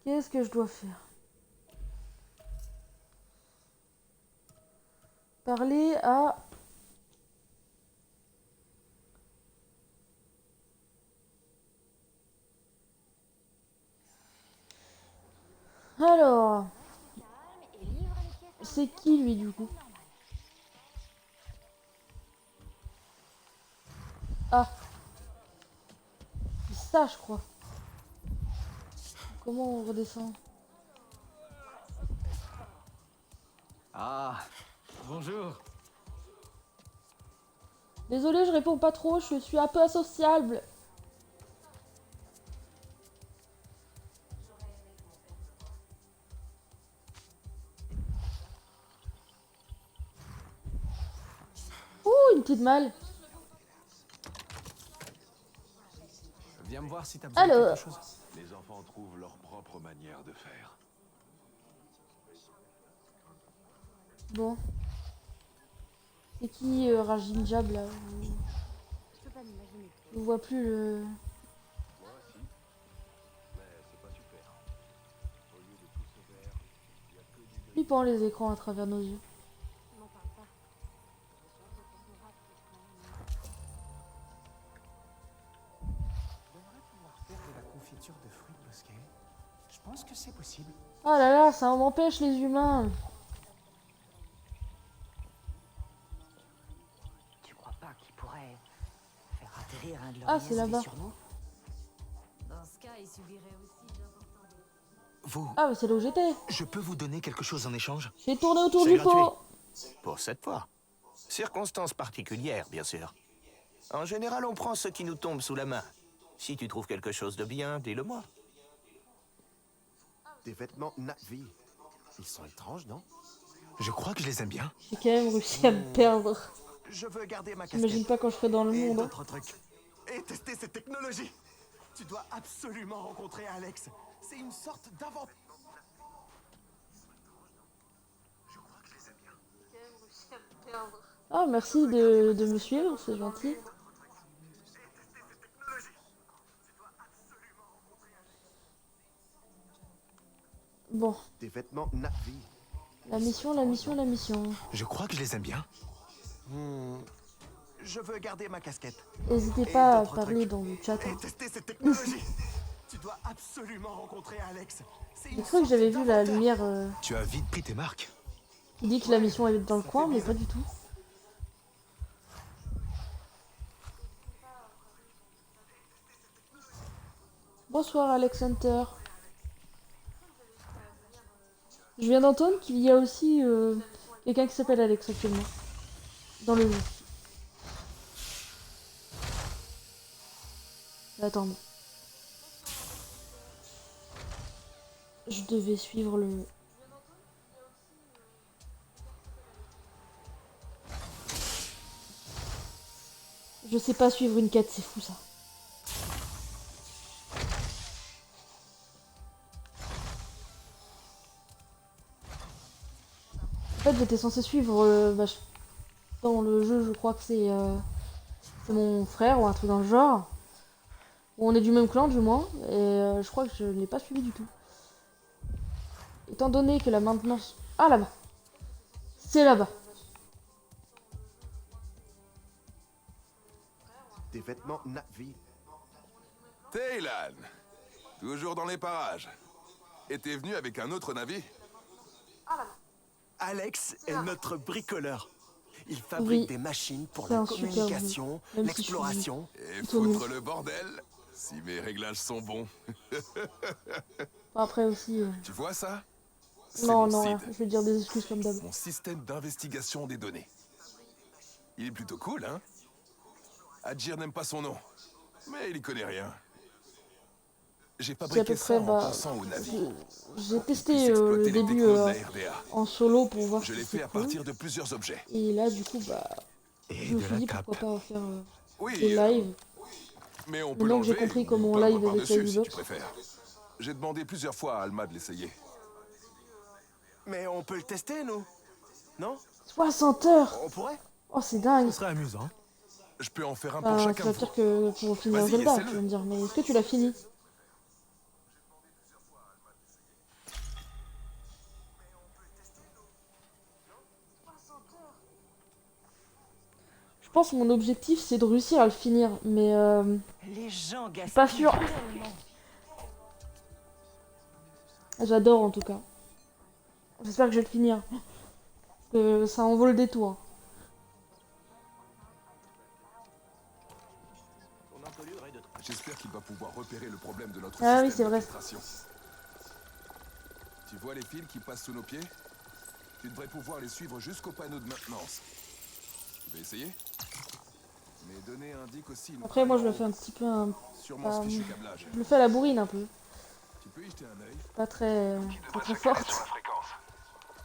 Qu'est-ce que je dois faire? Parler à Alors, c'est qui lui du coup? Ah, c'est ça je crois. Comment on redescend? Ah, bonjour. Désolé, je réponds pas trop, je suis un peu associable. Ouh, une petite malle. Viens me voir si t'as besoin de Alors, quelque chose. Les enfants trouvent leur propre manière de faire. bon. C'est qui Rajin Jab là? Je vois plus le... Moi, si. Mais c'est pas super. Au lieu de tout ce vert, il y a que du... flippant les écrans à travers nos yeux. J'aimerais pouvoir faire de la confiture de fruits bosquets. Je pense que c'est possible. Oh là là, ça m'empêche les humains. Tu crois pas qu'ils pourraient faire atterrir un de leurs Ah, c'est là-bas. sur nous? Dans ce cas, il subirait aussi d'importants dégâts. Vous, Ah, mais c'est là où j'étais. je peux vous donner quelque chose en échange? J'ai tourné autour C'est du gratuit. pot. Pour cette fois. Circonstances particulières, bien sûr. En général, on prend ce qui nous tombe sous la main. Si tu trouves quelque chose de bien, dis-le-moi. Des vêtements Navi. Ils sont étranges, non? Je crois que je les aime bien. J'ai quand même réussi à me perdre. Je veux garder ma J'imagine pas quand je serai dans le Et monde. hein. d'autres trucs. Et tester cette technologie. Tu dois absolument rencontrer Alex. C'est une sorte d'inventeur. Ah, merci de me suivre, c'est gentil. Bon, Des vêtements Navi. la mission, la mission, la mission. Je crois que je les aime bien. Je veux garder ma casquette. N'hésitez Et pas à d'autres parler trucs. dans le chat. Et hein. tester cette technologie. Tu dois absolument rencontrer Alex. C'est J'ai une cru que sorte j'avais vu la d'inventeur. lumière Tu as vite pris tes marques. qui dit que la mission est dans le coin, mais pas du tout. Bonsoir Alex Hunter. Je viens d'entendre qu'il y a aussi quelqu'un qui s'appelle Alex actuellement. Dans le jeu. Attends. Je devais suivre le... Je sais pas suivre une quête, c'est fou ça. En fait, j'étais censée suivre... dans le jeu, je crois que c'est mon frère ou un truc dans le genre. On est du même clan, du moins. Et je crois que je l'ai pas suivi du tout. Étant donné que la maintenance... Ah, là-bas. C'est là-bas. Des vêtements Navi. Taylan, toujours dans les parages. Et t'es venu avec un autre navire? Alex est notre bricoleur. Il fabrique Oui. des machines pour C'est la un super communication, jeu, même si je suis l'exploration. Et plutôt nul. foutre le bordel, si mes réglages sont bons. Après aussi... Tu vois ça? C'est Non, mon non, SID, rien. Je vais dire des excuses comme d'hab. mon système d'investigation des données. Il est plutôt cool, hein? Adjir n'aime pas son nom, mais il y connaît rien. J'ai C'est à peu fabriqué ça près... en Bah, pensant au navire. j'ai testé puisse le exploiter les début technos de la RDA. en solo pour voir Je si l'ai c'est fait à cool. partir de plusieurs objets. Et là, du coup, bah... Et Je me de suis la dit cape. pourquoi pas faire Oui, des lives. mais on peut Maintenant que j'ai l'enlever compris ou comment on peindre live avec la par-dessus, si Xbox. tu préfères. J'ai demandé plusieurs fois à Alma de l'essayer. Mais on peut le tester, nous? Non? 60 heures. On pourrait? Oh, c'est dingue. Ce serait amusant. Je peux en faire un pour Bah, chacun ça de veut vous. dire que pour finir Vas-y, Zelda, essaie-le. tu vas me dire. Mais est-ce que tu l'as fini? Je pense que mon objectif c'est de réussir à le finir, mais Les gens gaspillent pas sûr. tellement. J'adore en tout cas. J'espère que je vais le finir. Parce que ça en vaut le détour. J'espère qu'il va pouvoir repérer le problème de notre Ah oui, système c'est de vrai. filtration. Tu vois les fils qui passent sous nos pieds? Tu devrais pouvoir les suivre jusqu'au panneau de maintenance. Tu veux essayer? Mes données indiquent aussi une Après, moi, je faille le fais un petit peu un... sûrement ce fichu câblage. Je le fais à la bourrine un peu. Tu peux y jeter un œil? Pas très forte.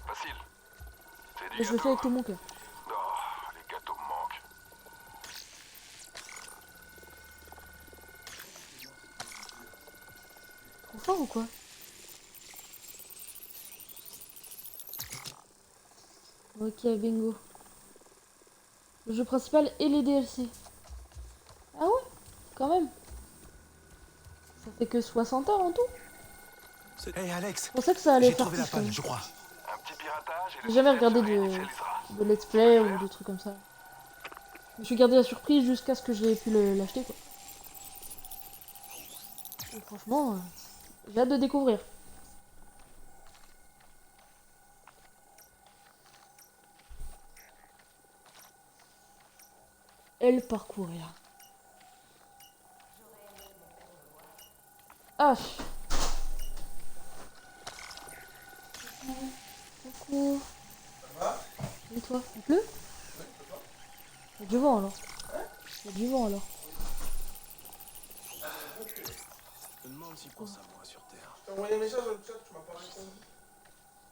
Facile. C'est Mais je le fais avec tout mon cœur. Oh, les gâteaux me manquent. Trop fort ou quoi? Ok, bingo. Le jeu principal et les DLC. Ah ouais, quand même. Ça fait que 60 heures en tout. Hey Alex, Je pensais que ça allait j'ai faire trouvé la plus. quand même. panne, je crois. Un petit piratage et J'ai le jamais système regardé se réinitialisera. de let's play ou des trucs comme ça. Je me suis gardé la surprise jusqu'à ce que j'ai pu l'acheter quoi. Et franchement, j'ai hâte de découvrir. Et le parcours est là. Ah. Coucou. Et toi, il pleut? Il y a du vent alors. Il y a du vent alors. Je me demande s'il pense à moi sur Terre. T'as envoyé un message dans le chat, tu m'as pas répondu.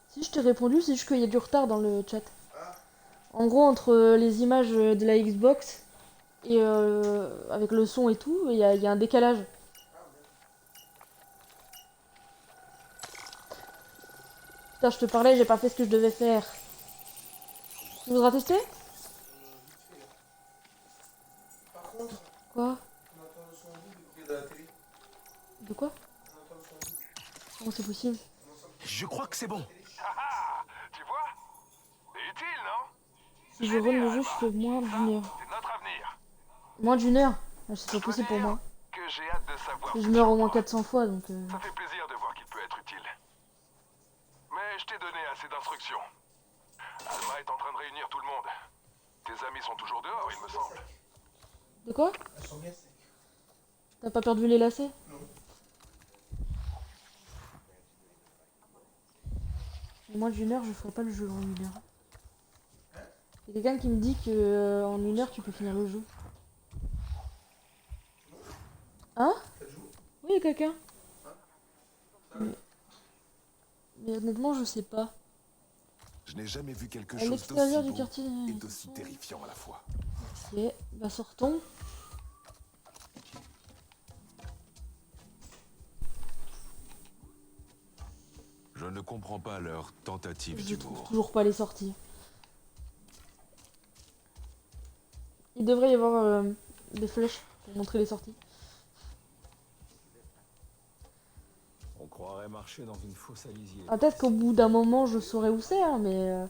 Si je t'ai répondu, c'est juste qu'il y a du retard dans le chat. En gros, entre les images de la Xbox et avec le son et tout, il y a un décalage. Putain, je te parlais, j'ai pas fait ce que je devais faire. Tu voudras tester? Par contre, Quoi? on entend le son double coupé de la télé. De quoi? On entend le son double. Comment c'est possible? Je crois que c'est bon. Tu vois? C'est utile, non? Si je run le jeu, je fais moins d'une heure. C'est notre avenir. Moins d'une heure? Ah, c'est pas possible pour moi. Que j'ai hâte de savoir. Je meurs au moins 400 fois donc... Ça fait plaisir de voir qu'il peut être utile. Mais je t'ai donné assez d'instructions. Alma est en train de réunir tout le monde. Tes amis sont toujours dehors, il me semble. De quoi? Elles sont bien secs. T'as pas perdu les lacets? Non. En moins d'une heure, je ferai pas le jeu en une heure. Il y a quelqu'un qui me dit que en une heure, tu peux finir le jeu. Hein? Oui, il y a quelqu'un. Mais honnêtement, je sais pas. Je n'ai jamais vu quelque À chose l'extérieur d'aussi du beau quartier. et d'aussi terrifiant à la fois. Ok, bah sortons. Je ne comprends pas leur tentative Je trouve d'humour. toujours pas les sorties. Il devrait y avoir des flèches pour montrer les sorties. On croirait marcher dans une fosse à lisier. Ah, peut-être qu'au bout d'un moment, je saurai où c'est, hein, mais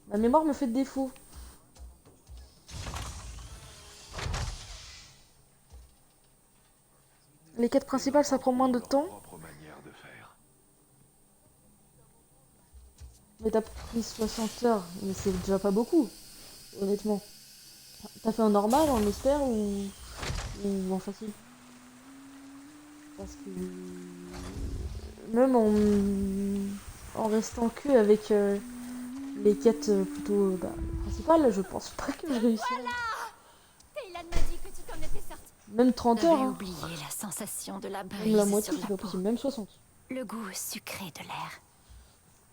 ma mémoire me fait défaut. Les quêtes principales, ça prend moins de temps. Propre manière de faire. Mais t'as pris 60 heures, mais c'est déjà pas beaucoup, honnêtement. T'as fait en normal, en mystère ou en facile? Parce que même en restant que avec les quêtes plutôt principales, je pense pas que je réussirai. Taylan m'a dit que tu t'en étais sorti. Même 30 heures, J'avais hein. oublié la sensation de la Même brise la moitié, sur c'est la pas peau. possible, même 60. Le goût sucré de l'air.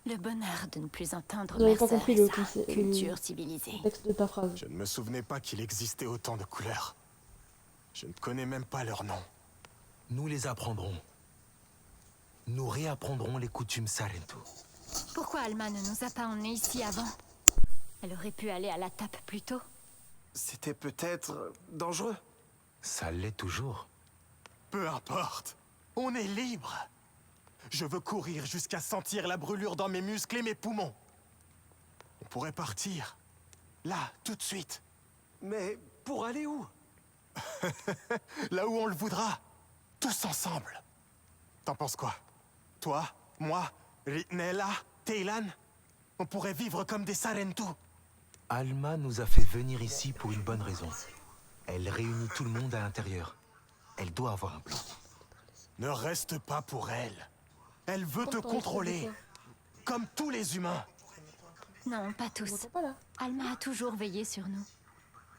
Le bonheur de ne plus entendre Vous avez pas Mercer compris et le sa culture civilisée. texte de ta phrase. Je ne me souvenais pas qu'il existait autant de couleurs. Je ne connais même pas leur nom. Nous les apprendrons. Nous réapprendrons les coutumes Sarentu. Pourquoi Alma ne nous a pas emmenés ici avant? Elle aurait pu aller à la tape plus tôt. C'était peut-être dangereux. Ça l'est toujours. Peu importe. On est libre. Je veux courir jusqu'à sentir la brûlure dans mes muscles et mes poumons. On pourrait partir. Là, tout de suite. Mais pour aller où? Là où on le voudra. Tous ensemble. T'en penses quoi? Toi, moi, Ritnella, Teylan, on pourrait vivre comme des Sarentu. Alma nous a fait venir ici pour une bonne raison. Elle réunit tout le monde à l'intérieur. Elle doit avoir un plan. Ne reste pas pour elle. Elle veut te contrôler. Comme tous les humains. Non, pas tous. Alma a toujours veillé sur nous.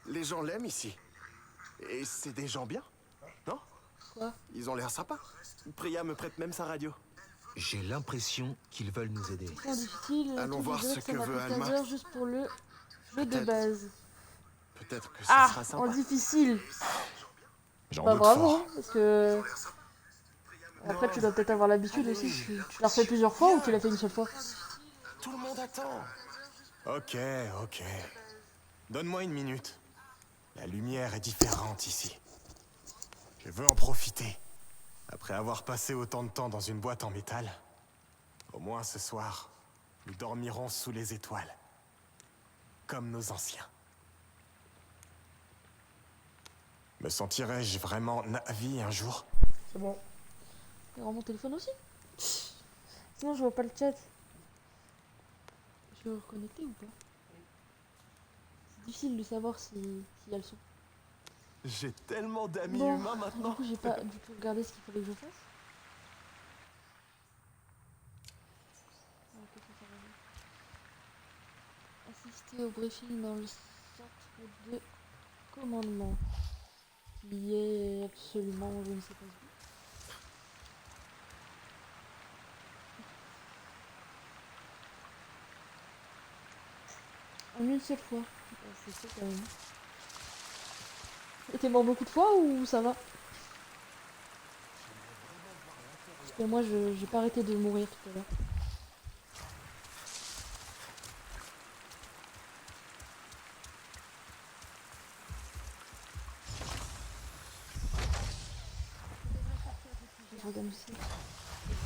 Les gens l'aiment ici. Et c'est des gens bien, non? Quoi? Ils ont l'air sympas. Priya me prête même sa radio. J'ai l'impression qu'ils veulent nous aider. C'est difficile. Allons tous voir les ce autres, que ça m'a veut pris 15 Alma. heures juste pour le jeu de base. Peut-être que ça Ah, sera sympa. en difficile. J'en Bah doute bravo, fort. hein, parce que... Après, tu dois peut-être avoir l'habitude aussi. Tu l'as refait plusieurs fois ou tu l'as fait une seule fois? Tout le monde attend. Ok, ok. Donne-moi une minute. La lumière est différente ici. Je veux en profiter. Après avoir passé autant de temps dans une boîte en métal, au moins ce soir, nous dormirons sous les étoiles. Comme nos anciens. Me sentirais-je vraiment Navi un jour? C'est bon. Je rends mon téléphone aussi. Sinon, je vois pas le chat. Je vais reconnecter ou pas? C'est difficile de savoir si y a le son. J'ai tellement d'amis Bon, humains maintenant. du coup, j'ai pas du tout regardé ce qu'il fallait que je fasse. Ah, qu'est-ce que ça va dire? Assister au briefing dans le centre de commandement. Qui est absolument, je ne sais pas où. En une seule fois. C'est ça quand même. Et t'es mort beaucoup de fois ou ça va? Parce que moi j'ai pas arrêté de mourir tout à l'heure. Je regarde aussi.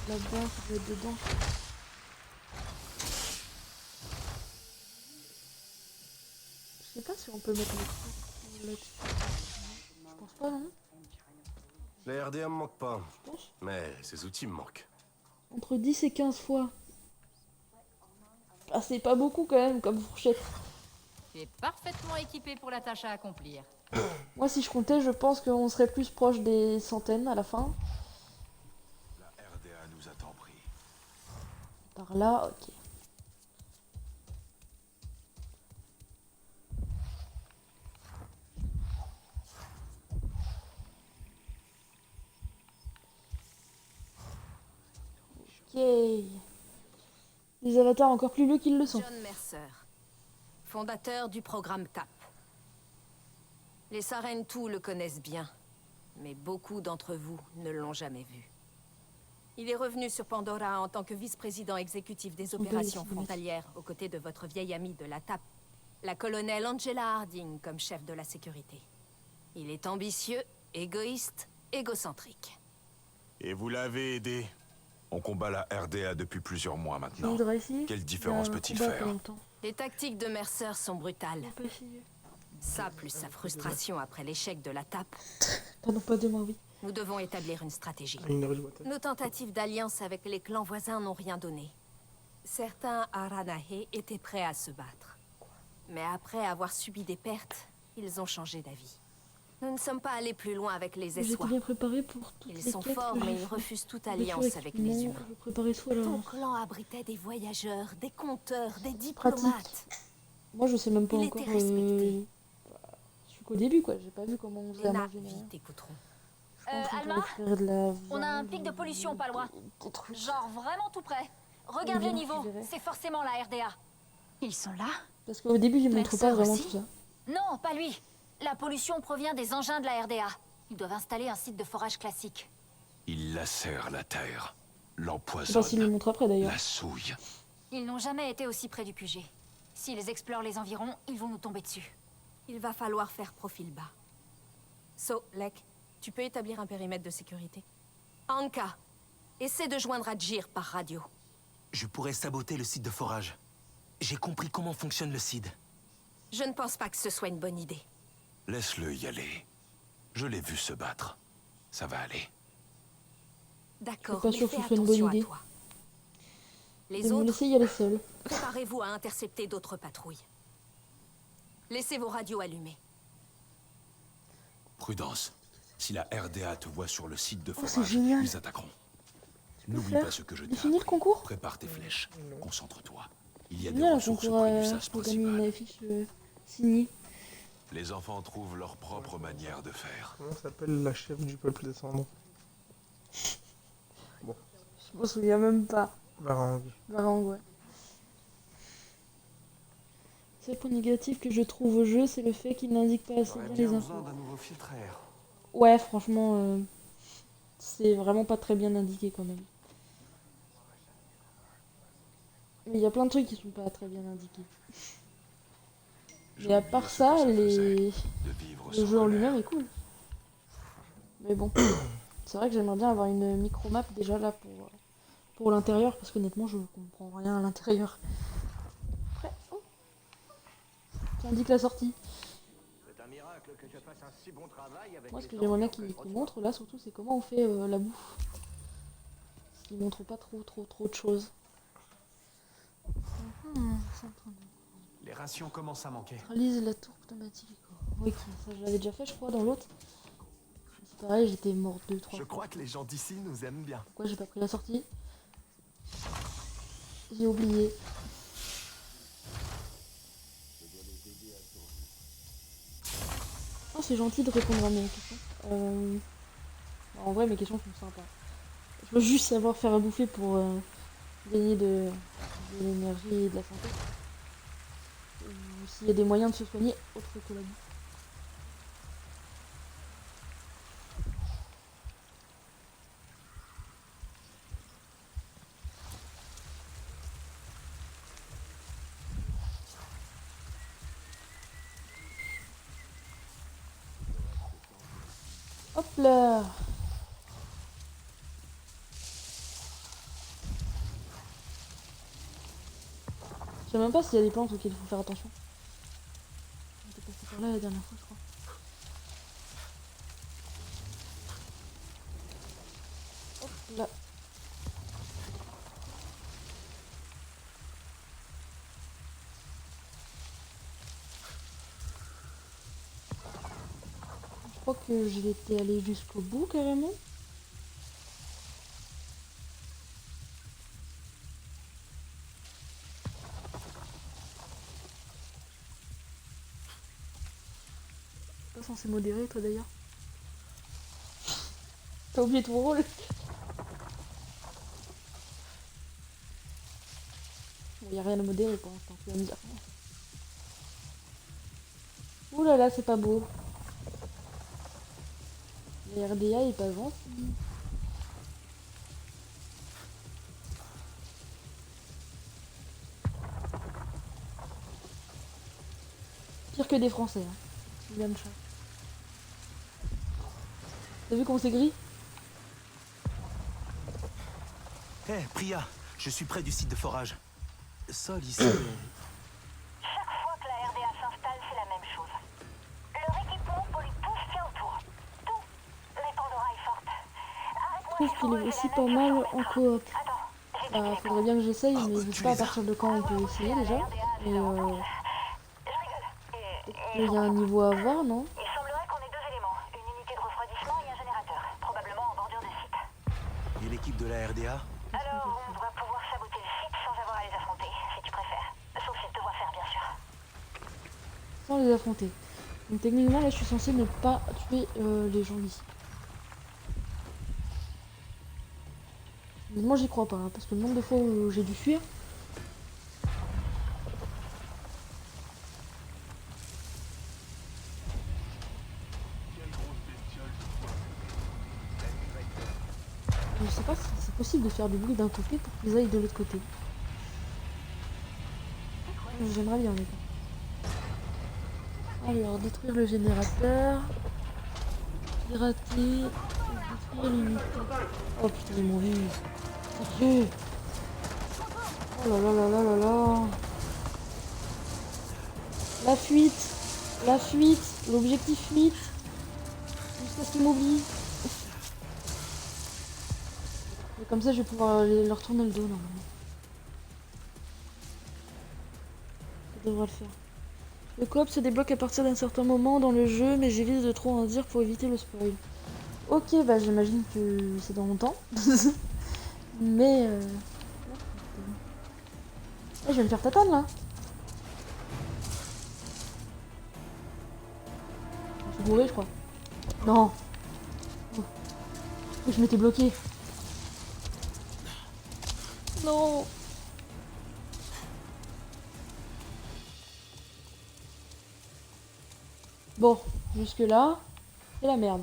Là-bas, ça doit être dedans. Je sais pas si on peut mettre le truc là-dessus. Je pense pas, non? Les RDA me manquent pas. Mais ces outils me manquent. Entre 10 et 15 fois. Ah, c'est pas beaucoup quand même comme fourchette. Tu es parfaitement équipé pour la tâche à accomplir. Moi, si je comptais, je pense qu'on serait plus proche des centaines à la fin. La RDA nous a tant pris. Par là, ok. Ok. Des avatars encore plus vieux qu'ils le sont. John Mercer, fondateur du programme TAP. Les Sarentu le connaissent bien, mais beaucoup d'entre vous ne l'ont jamais vu. Il est revenu sur Pandora en tant que vice-président exécutif des opérations frontalières aux côtés de votre vieille amie de la TAP, la colonelle Angela Harding, comme chef de la sécurité. Il est ambitieux, égoïste, égocentrique. Et vous l'avez aidé. On combat la RDA depuis plusieurs mois maintenant. Je voudrais essayer. Quelle différence peut-il combat faire? Les tactiques de Mercer sont brutales. On peut essayer. Ça, plus sa frustration après l'échec de la TAP. Pardon, pas demain, oui. Nous devons établir une stratégie. Ah, une heure, je vois. Nos tentatives d'alliance avec les clans voisins n'ont rien donné. Certains Aranahe étaient prêts à se battre. Mais après avoir subi des pertes, ils ont changé d'avis. Nous ne sommes pas allés plus loin avec les J'étais Essois. bien préparé pour toutes Ils les sont quêtes forts, que mais j'ai ils fait. refusent toute Des alliance fois, avec les effectivement, humains. je préparais soit Ton l'avance. clan abritait des voyageurs, des conteurs, des Pratique. diplomates. Moi, je sais même pas Il encore. était respecté. Je suis qu'au début, quoi. J'ai pas vu comment on faisait Les à manger. Navis t'écouteront. Je pense qu'on peut Alma, récupérer de la on a un viande, pic de pollution pas loin. des trucs. Genre vraiment tout près. Regarde Bien, le niveau, tu verrais. c'est forcément la RDA. Ils sont là? Parce qu'au début, ils montrent pas Mercer vraiment aussi tout ça. Non, pas lui. La pollution provient des engins de la RDA. Ils doivent installer un site de forage classique. Il lacère la terre, Je sais pas l'empoisonne, s'ils le montrent après d'ailleurs. la souille. Ils n'ont jamais été aussi près du QG. S'ils explorent les environs, ils vont nous tomber dessus. Il va falloir faire profil bas. So, Lek, tu peux établir un périmètre de sécurité? Anka, essaie de joindre Adjir par radio. Je pourrais saboter le site de forage. J'ai compris comment fonctionne le CID. Je ne pense pas que ce soit une bonne idée. Laisse-le y aller. Je l'ai vu se battre. Ça va aller. D'accord, pas mais sûr que fais ce soit une bonne attention à idée. toi. Les de me autres, laisser y aller seul. préparez-vous à intercepter d'autres patrouilles. Laissez vos radios allumées. Prudence. Si la RDA te voit sur le site de c'est forage, génial. ils attaqueront. N'oublie faire pas ce que je J'ai t'ai fini le appris. concours. Prépare tes flèches. Concentre-toi. Il y a Bien des un ressources concours près du sas pour gagner principal. une affiche signée. Les enfants trouvent leur propre manière de faire. Comment s'appelle la chef du peuple des cendres? Bon. Je me souviens même pas. Varang. Varang, ouais. Le seul point négatif que je trouve au jeu, c'est le fait qu'il n'indique pas assez bien les infos. d'un nouveau filtraire. Ouais, franchement, c'est vraiment pas très bien indiqué quand même. Mais il y a plein de trucs qui sont pas très bien indiqués. Mais à part ça, le jeu en lui-même est cool. Mais bon, c'est vrai que j'aimerais bien avoir une micro-map déjà là pour l'intérieur, parce qu'honnêtement, je comprends rien à l'intérieur. Après, oh, ça indique la sortie. C'est un miracle que je fasse un si bon travail avec Moi, ce que les j'aimerais bien enfants que je qu'il montre là, surtout, c'est comment on fait la bouffe. Parce qu'il montre pas trop de choses. Les rations commencent à manquer. Centralise la tour automatique. Oui, ça je l'avais déjà fait, je crois, dans l'autre. C'est pareil, j'étais mort 2-3 fois. Je crois que les gens d'ici nous aiment bien. Pourquoi j'ai pas pris la sortie? J'ai oublié. Oh, c'est gentil de répondre à mes questions. En vrai, mes questions sont sympas. Je veux juste savoir faire à bouffer pour gagner de l'énergie et de la santé. Ou s'il y a des moyens de se soigner autre que la bouffe. Hop là! Je sais même pas s'il y a des plantes auxquelles il faut faire attention. On était passé par là la dernière fois, je crois. Hop là. Je crois que j'étais allé jusqu'au bout carrément. Pas censé modérer toi d'ailleurs. T'as oublié ton rôle. Bon, y a rien à modérer pour l'instant, tu vas me dire. Ouh là là, c'est pas beau. Le RDA est pas gentil. Pire que des Français, hein. William Chat. T'as vu comment c'est gris? Hé, Priya, je suis près du site de forage. Sol ici. Chaque fois que la RDA s'installe, c'est la même chose. Leur équipement pollue tout ce qu'il y a autour. Tout. L'Épandora est forte. Je trouve qu'il est aussi pas mal en coop. Bah, faudrait bien que j'essaye, mais je sais pas à partir de quand on peut essayer déjà. Mais il y a un niveau à voir, non? Il semblerait qu'on ait deux éléments. Une unité de refroidissement et un générateur. Probablement en bordure de site. Et l'équipe de la RDA? Alors, on doit pouvoir saboter le site sans avoir à les affronter, si tu préfères. Sauf si te voit faire, bien sûr. Sans les affronter. Donc techniquement, là, je suis censée ne pas tuer les gens d'ici. Mais moi, j'y crois pas, hein, parce que le nombre de fois où j'ai dû fuir... Je sais pas si c'est possible de faire du bruit d'un côté pour qu'ils aillent de l'autre côté. J'aimerais bien, mais bon. Alors, détruire le générateur. Pirater. Détruire l'unité. Oh putain, ils m'ont vu. Sérieux. Oh là là là là là là. La fuite. La fuite. L'objectif fuite. Jusqu'à ce qu'ils m'oublient. Et comme ça, je vais pouvoir leur tourner le dos normalement. devra le faire. Le coop se débloque à partir d'un certain moment dans le jeu, mais j'évite de trop en dire pour éviter le spoil. Ok, bah j'imagine que c'est dans longtemps. Mais je vais me faire tatane là. Je suis bourré, je crois. Non. Oh. Je m'étais bloqué. Non. Bon, jusque là, c'est la merde.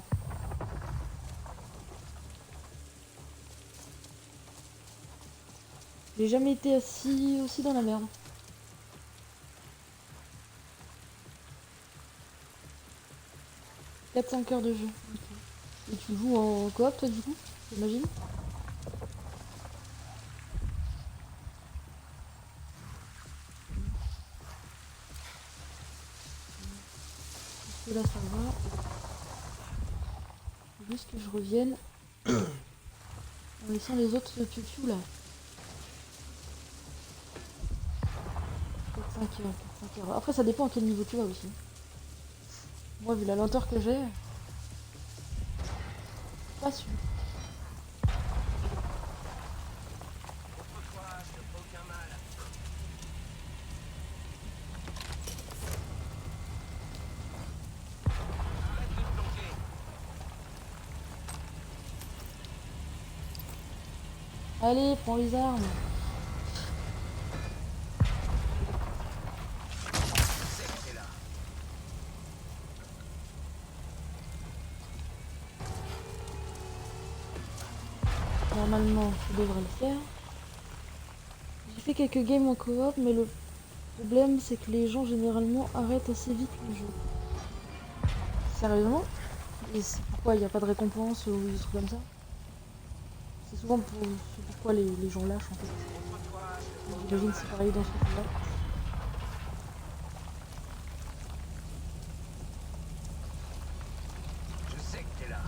J'ai jamais été aussi dans la merde. « 4-5 heures de jeu. Okay. Et tu joues en coop toi du coup, j'imagine? Parce que là ça va. Faut juste que je revienne en laissant les autres se piou là. 4-5 heures, 4-5 heures. Après ça dépend à quel niveau tu vas aussi. Moi vu la lenteur que j'ai, pas sûr. Allez, prends les armes. Normalement, je devrais le faire. J'ai fait quelques games en coop, mais le problème c'est que les gens généralement arrêtent assez vite le jeu. Sérieusement? Et c'est pourquoi il n'y a pas de récompense ou des trucs comme ça? C'est souvent pourquoi les gens lâchent en fait. J'imagine que c'est pareil dans ce cas-là. Je sais que t'es là.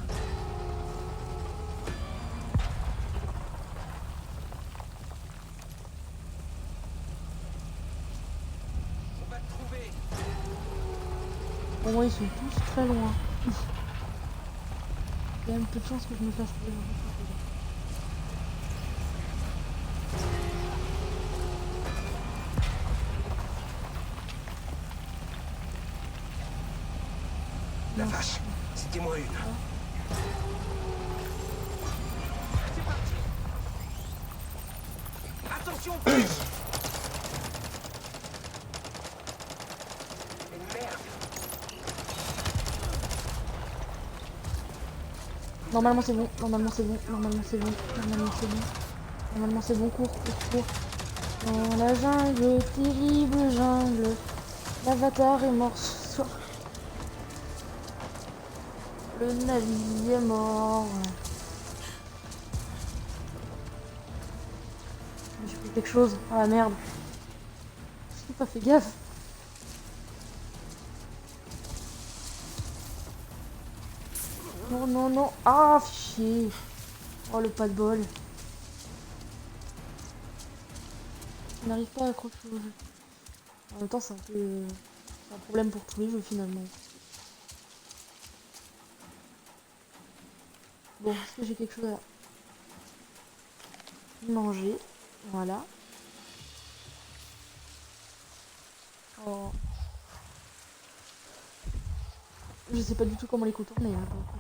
On va te trouver. Pour moi, ils sont tous très loin. Il y a un peu de chance que je me fasse trouver. La vache, c'était-moi une. C'est parti. Attention, push. Mais merde. Normalement c'est bon, normalement c'est bon, normalement c'est bon, normalement c'est bon. Normalement c'est bon, cours. Dans la jungle, terrible jungle, l'avatar est mort ce soir. Le navire est mort. J'ai fait quelque chose. Ah la merde. J'ai pas fait gaffe. Non, non, non. Ah, fichier. Oh, le pas de bol. Je n'arrive pas à accrocher au jeu. En même temps, c'est un problème pour tous les jeux finalement. Bon, est-ce que j'ai quelque chose à manger? Voilà. Oh. Je sais pas du tout comment les contourner là, pour le coup.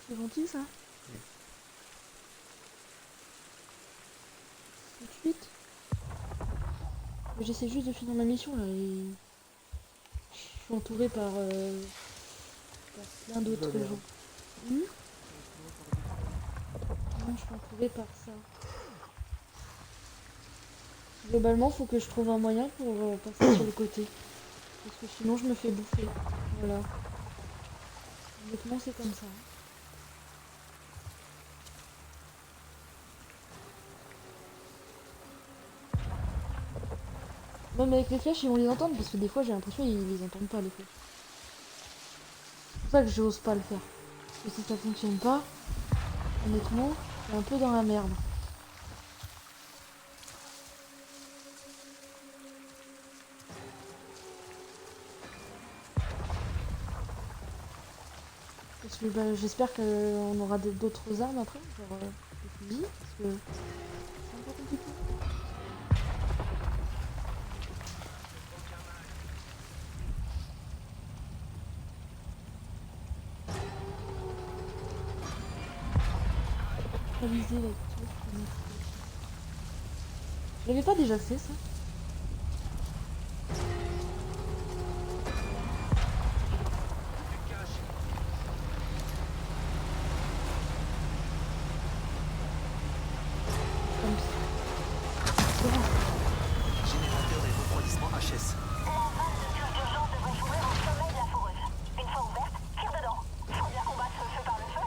C'est gentil ça. Tout de suite. J'essaie juste de finir ma mission là et je suis entourée par plein d'autres gens. Non, je suis entourée par ça. Globalement, faut que je trouve un moyen pour passer sur le côté. Parce que sinon je me fais bouffer. Voilà. Honnêtement, c'est comme ça. Même avec les flèches, ils vont les entendre parce que des fois j'ai l'impression qu'ils les entendent pas les flèches. C'est pour ça que j'ose pas le faire. Parce que si ça fonctionne pas, honnêtement, c'est un peu dans la merde. Parce que bah, j'espère qu'on aura d'autres armes après, genre des fusils, parce que c'est un peu compliqué. Viser la tour. Je l'avais pas déjà fait ça. Comme ça. C'est bon. Générateur et refroidissement HS. La vanne de touche d'urgence devrait s'ouvrir au sommet de la foreuse. Une fois ouverte, tire dedans. Faut bien combattre le feu par le feu.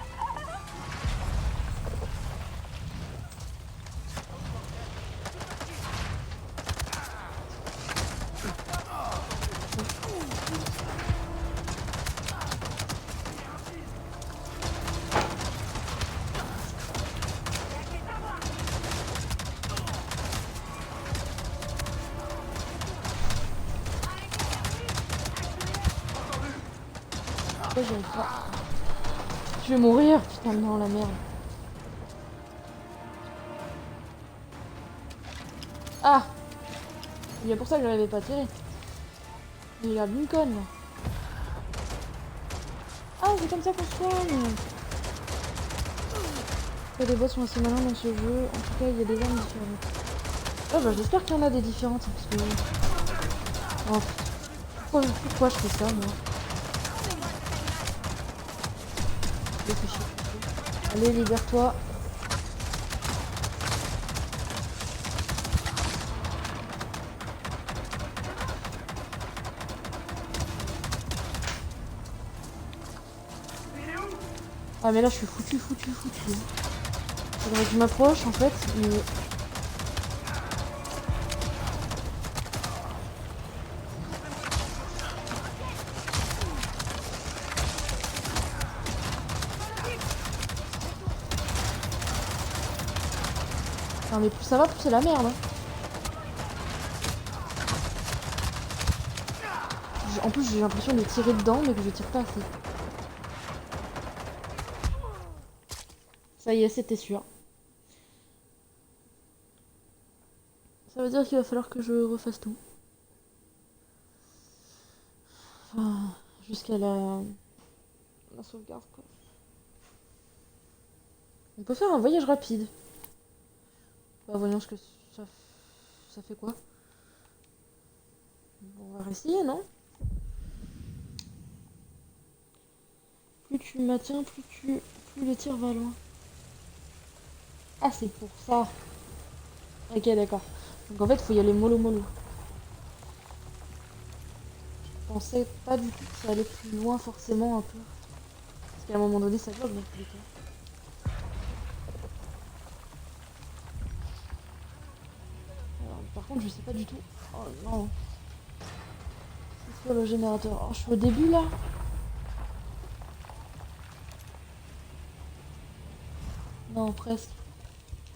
Pourquoi j'y arrive pas? Je vais mourir, putain, non, la merde. Ah! C'est bien pour ça que j'arrivais pas à tirer. J'ai l'air d'une conne, là. Ah, c'est comme ça qu'on se soigne! Les boss sont assez malins dans ce jeu. En tout cas, il y a des armes différentes. Oh, bah, j'espère qu'il y en a des différentes, parce que... Oh, pourquoi je fais ça, moi? Allez, libère-toi. Ah mais là je suis foutu. Faudrait que je m'approche en fait, mais... Non mais plus ça va, plus c'est la merde. Hein. En plus j'ai l'impression de tirer dedans mais que je tire pas assez. Ça y est, c'était sûr. Ça veut dire qu'il va falloir que je refasse tout. Enfin, jusqu'à la sauvegarde quoi. On peut faire un voyage rapide. Bah voyons ce que ça fait quoi. Bon, on va essayer, non? Plus tu maintiens, plus le tir va loin. Ah c'est pour ça. Ok d'accord. Donc en fait il faut y aller mollo. Je pensais pas du tout que ça allait plus loin forcément un peu. Parce qu'à un moment donné ça bloque dans tous les cas. Alors, par contre je sais pas du tout. Oh non. C'est quoi le générateur? Oh, je suis au début là. Non presque.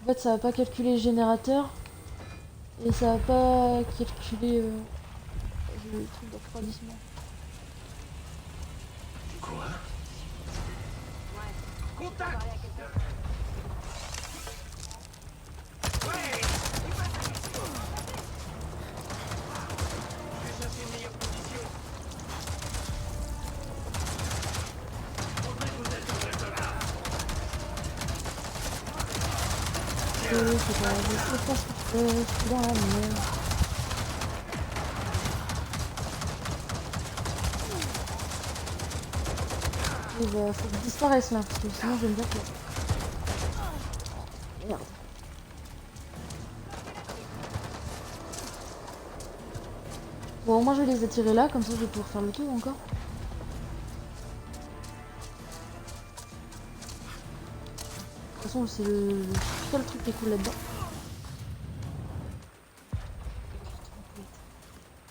En fait ça va pas calculer le générateur. Et ça va pas calculer le truc de refroidissement. Quoi? Contact! C'est pas je sais pas ce que je fais, je suis dans la merde. Il va faut qu'il disparaisse là, parce que sinon je vais me battre. Merde. Bon au moins je vais les attirer là, comme ça je vais pouvoir faire le tour encore. De toute façon c'est le seul truc qui est cool là-dedans.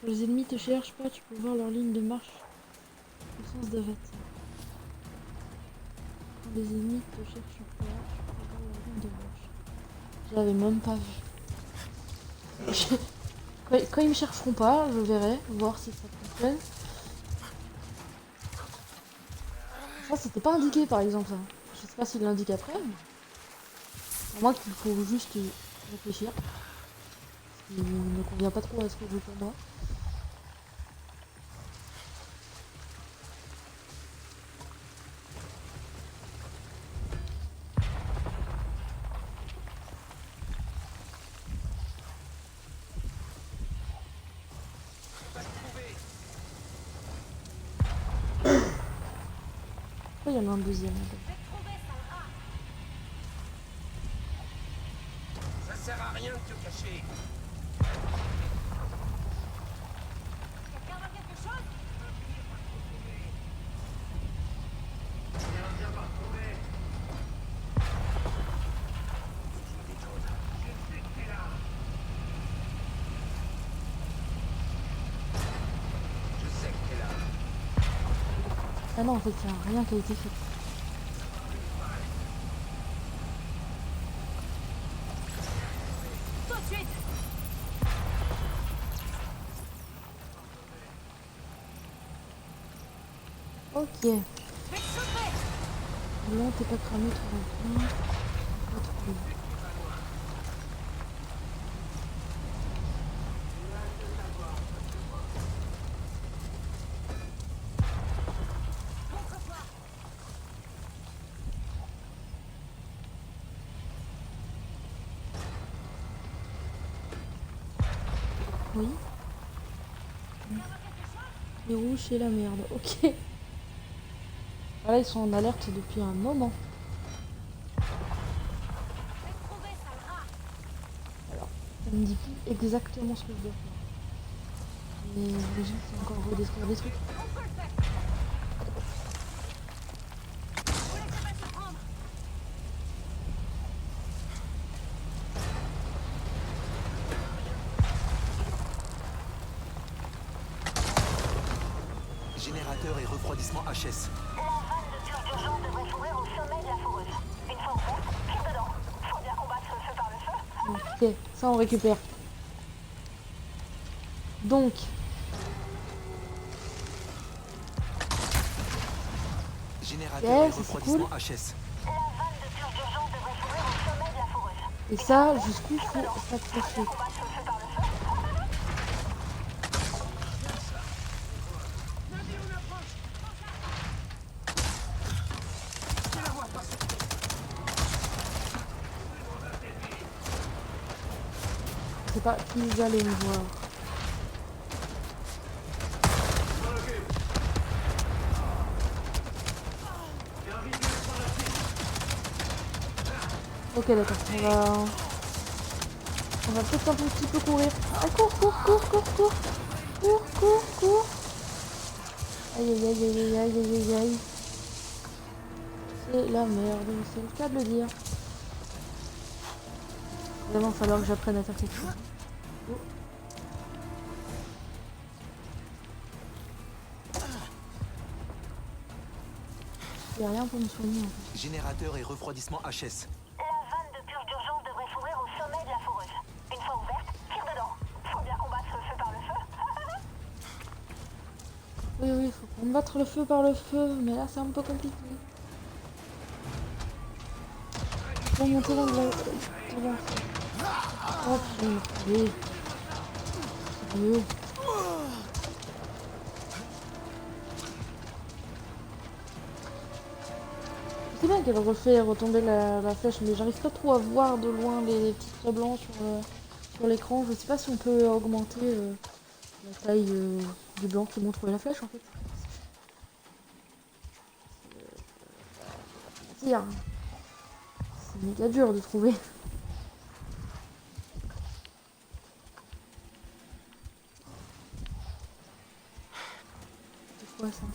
Quand les ennemis te cherchent pas, tu peux voir leur ligne de marche au sens d'avatar. Quand les ennemis te cherchent pas, tu peux voir leur ligne de marche. J'avais même pas vu. Quand ils me chercheront pas, je verrai, voir si ça fonctionne. Ça, c'était pas indiqué par exemple. Ça. Je sais pas s'il l'indique après. Mais... À moins qu'il faut juste réfléchir. Il ne convient pas trop à ce que je veux pour moi. Pourquoi il y en a un deuxième? Ça sert à rien de te cacher. Quelqu'un a quelque chose? Viens pas retrouver. Je sais que t'es là. Je sais que t'es là. Ah non, en fait, il n'y a rien qui a été fait. Tout de suite! Ok. Je vais te choper! Non, t'es pas cramé, tout va bien. Pas trop. Oui. Les rouges, c'est la merde. Ok. Ah là, ils sont en alerte depuis un moment. Alors, ça me dit plus exactement ce que je dois faire. Mais j'imagine que c'est encore redétruire des trucs. Générateur et refroidissement HS. La vanne de purge d'urgence devrait s'ouvrir au sommet de la foreuse. Une fois ouverte, tire dedans. Faut bien combattre le feu par le feu. Ok, ça on récupère. Donc. Générateur et ça, refroidissement cool. HS. La vanne de purge d'urgence devrait s'ouvrir au sommet de la foreuse. Et ça, jusqu'où faut s'approcher. Combattre le feu par le feu. Je sais pas qui allaient me voir. Ok, d'accord, on va peut-être un petit peu courir. Ah, cours. Cours. Aïe. C'est la merde, c'est le cas de le dire. Vraiment, il va falloir que j'apprenne à faire quelque chose. Oh. Il n'y a rien pour me soigner en fait. Générateur et refroidissement HS. La vanne de purge d'urgence devrait s'ouvrir au sommet de la foreuse. Une fois ouverte, tire dedans. Faut bien combattre le feu par le feu. Oui, faut combattre le feu par le feu, mais là c'est un peu compliqué. Faut monter dans le... Oh putain, sérieux. C'est bien qu'elle refait retomber la flèche, mais j'arrive pas trop à voir de loin les petits traits blancs sur l'écran. Je sais pas si on peut augmenter la taille du blanc qui montre la flèche en fait. C'est méga dur de trouver. C'est quoi ça?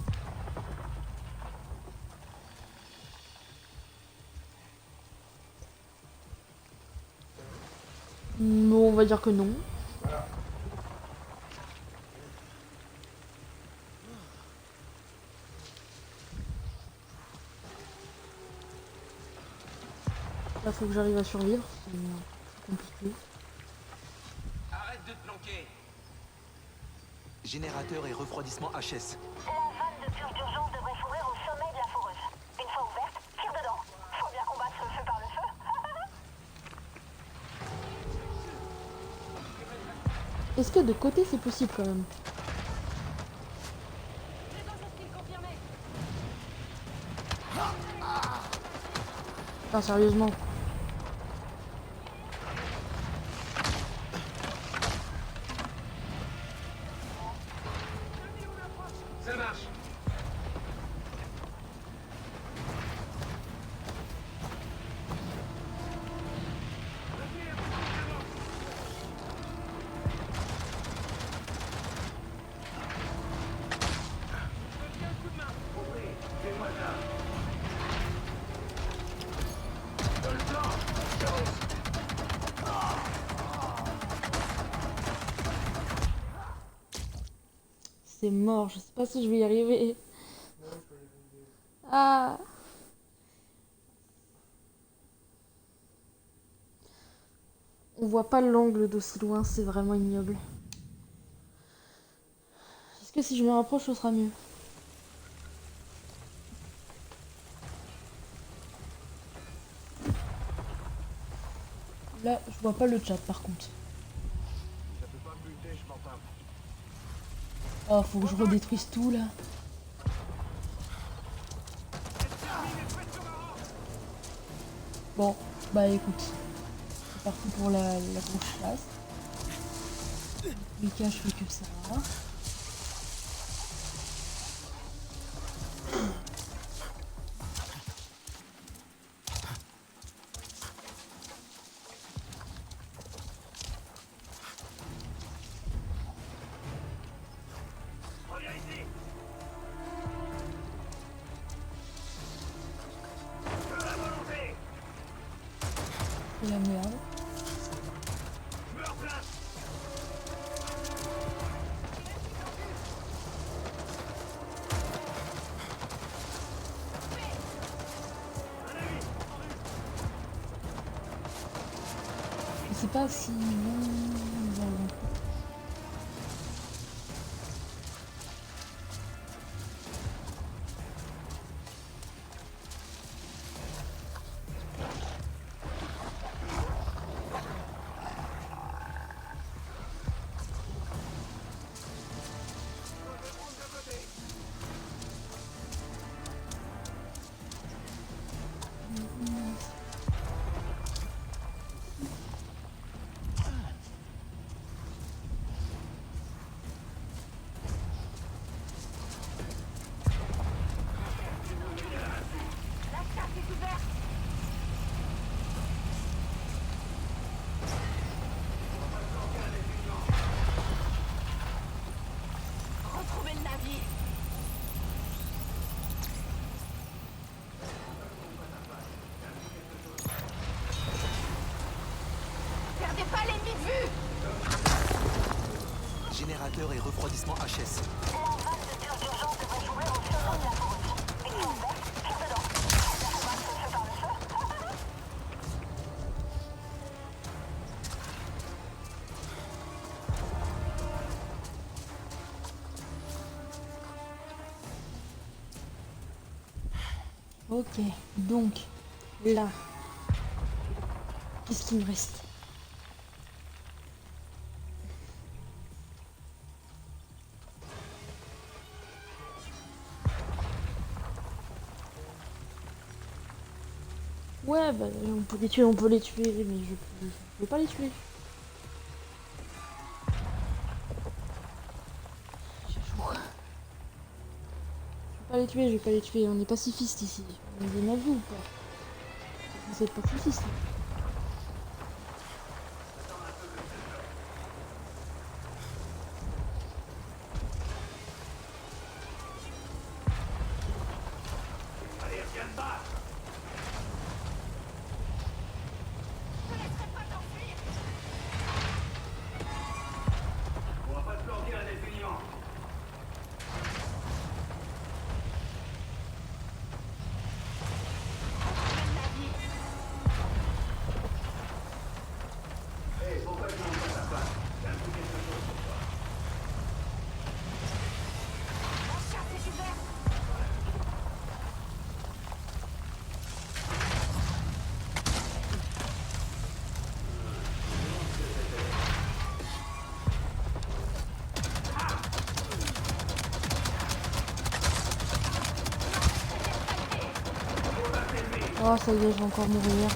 Non, on va dire que non. Là, faut que j'arrive à survivre. C'est compliqué. Arrête de te planquer. Générateur et refroidissement HS. La vanne de purge d'urgence devrait s'ouvrir au sommet de la foreuse. Une fois ouverte, tire dedans. Faut bien combattre le feu par le feu. Est-ce que de côté c'est possible quand même? Enfin, sérieusement. Ça marche. C'est mort, je sais pas si je vais y arriver. Ah. On voit pas l'angle d'aussi loin, c'est vraiment ignoble. Est-ce que si je me rapproche, ce sera mieux? Là, je vois pas le chat par contre. Oh, faut que je redétruise tout là. Bon, bah écoute, c'est parti pour la grosse chasse. Le cas, je fais que ça. La merde. Je sais pas si... Retrouvez le navire. Perdez pas l'ennemi de vue. Générateur et refroidissement HS. La vanne de purge d'urgence devrait s'ouvrir au sommet de la foreuse. Une fois ouverte, tire dedans. Faut bien combattre le feu par le feu. Ok, donc, là, qu'est-ce qu'il me reste? Ouais, bah, on peut les tuer, mais je peux pas les tuer. Je vais pas les tuer, on est pacifiste ici. On est bien à vous ou pas? Vous êtes pacifiste. Allez, viens de bas. Je ne laisserai pas t'enfuir. On va pas te planquer indéfiniment. Retrouvez le navire. Oh, ça y est, je vais encore mourir.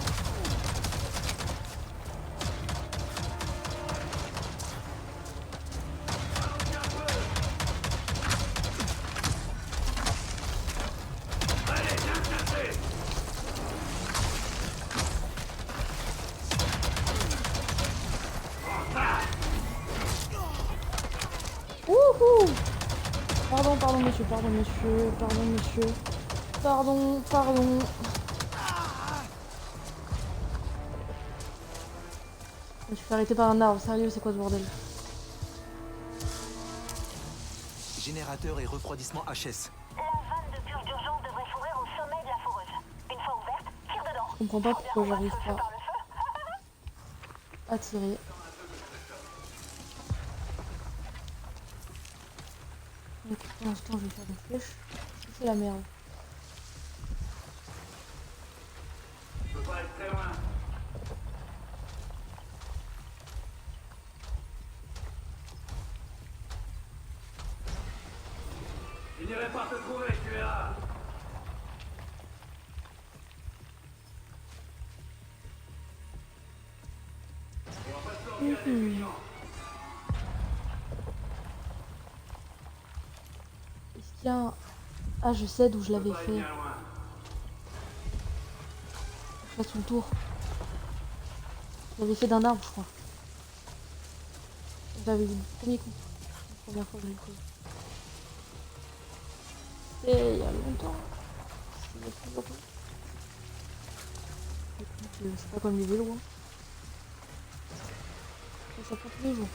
Wouhou! Pardon, pardon, monsieur, pardon, monsieur, pardon, monsieur. Pardon, pardon. Je me suis fait arrêter par un arbre, sérieux, c'est quoi ce bordel? Générateur et refroidissement HS. La vanne de purge d'urgence devrait s'ouvrir au sommet de la foreuse. Une fois ouverte, tire dedans. Je comprends pas pourquoi j'arrive pas à tirer. Donc, pour l'instant, je vais faire des flèches. C'est la merde. Je peux pas être très loin. Je n'irai pas te trouver, tu verras. Est-ce qu'il y a un... Ah, je sais d'où je l'avais fait. Je fasse tout le tour. Je l'avais fait d'un arbre, je crois. J'avais vu le premier coup. La première fois que je l'ai fait. C'était il y a longtemps. Il y a plusieurs fois. C'est pas comme les vélos. Hein. Ça prend tous les jours.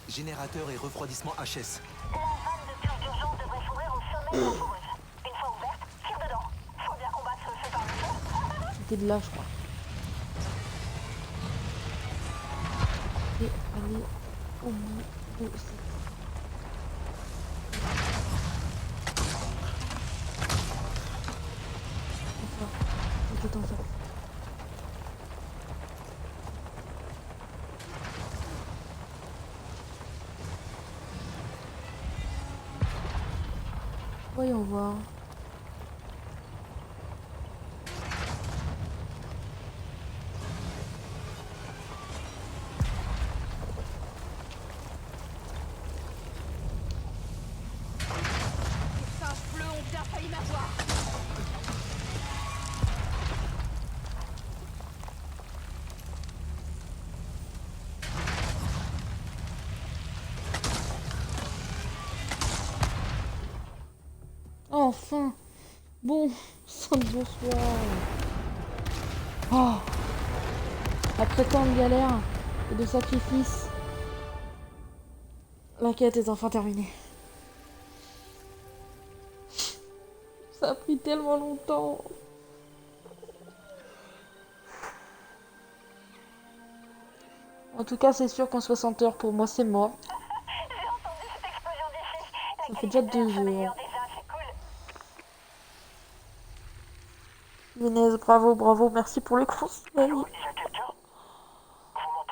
Générateur et refroidissement HS. La vanne de purge d'urgence devrait s'ouvrir au sommet de la foreuse. Une fois ouverte, tire dedans. Faut bien combattre ce feu par le feu. C'était de là, je crois. Et aller au bout de cette... C'était en fait. Voyons voir. Les singes bleus ont bien failli m'avoir. Enfin. Bon, sang de bonsoir. Oh. Après tant de galères et de sacrifices, la quête est enfin terminée. Ça a pris tellement longtemps. En tout cas, c'est sûr qu'en 60 heures, pour moi, c'est mort. J'ai entendu cette explosion d'ici. Ça fait déjà 2 heures. Inès, bravo, bravo, merci pour le conseil.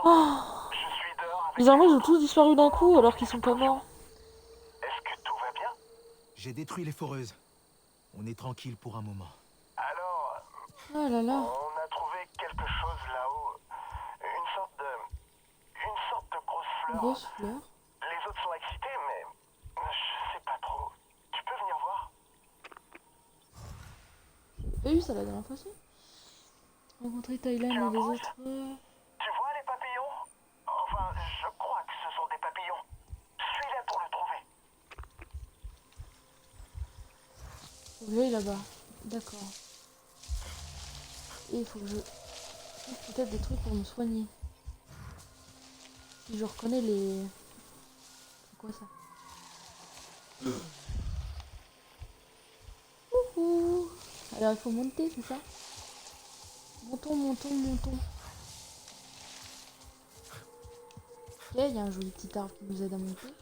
Oh. Les armées, ils ont tous disparu d'un coup alors qu'ils sont pas morts. Est-ce que tout va bien? J'ai détruit les foreuses. On est tranquille pour un moment. Alors, Oh là là. on a trouvé quelque chose là-haut. Une sorte de grosse fleur. Grosse fleur. Les autres sont excités, mais je sais pas trop. Tu peux venir voir? J'ai eu ça la dernière fois aussi. Rencontrer Thaïlande et les autres. Tu vois les papillons? Enfin, je crois que ce sont des papillons. Suis-les pour le trouver. Faut que j'aille là-bas. D'accord. Et il faut que je trouve peut-être des trucs pour me soigner. Si je reconnais les... C'est quoi ça? Ouhou. Alors il faut monter, c'est ça? Montons, montons, montons. Ok, il y a un joli petit arbre qui nous aide à monter.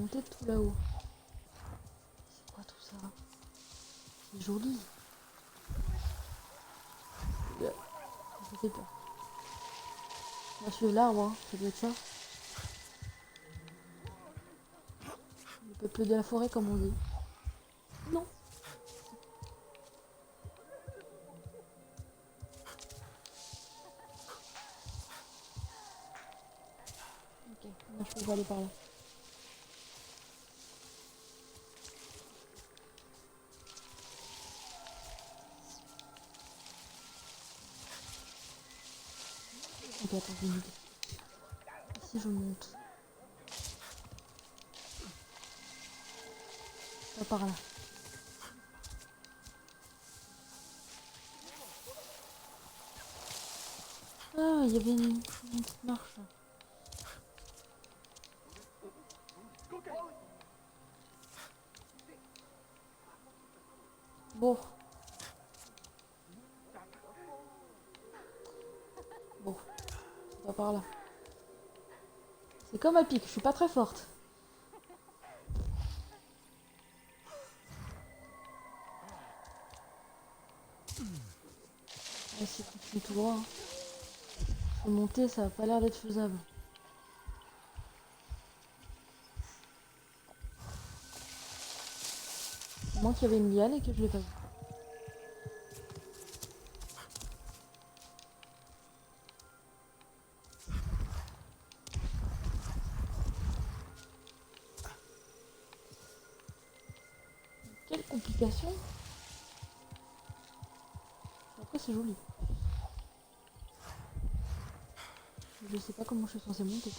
monter tout là-haut. C'est quoi tout ça? C'est joli. Ça fait peur. On va suivre l'arbre, hein. Ça doit être ça. Le peuple de la forêt, comme on dit. Non. Ok, non, je peux pas aller par là. Ok, attends, j'ai une idée. Si je monte. Pas par là. Ah, il y avait une petite marche. Bon. Bon. C'est pas par là. C'est comme à pic, je suis pas très forte. Ah, si continue tout droit. Hein. Faut monter, ça a pas l'air d'être faisable. À moins qu'il y avait une liane et que je l'ai pas vu. Quelle complication. Après c'est joli. Je sais pas comment je suis censée monter.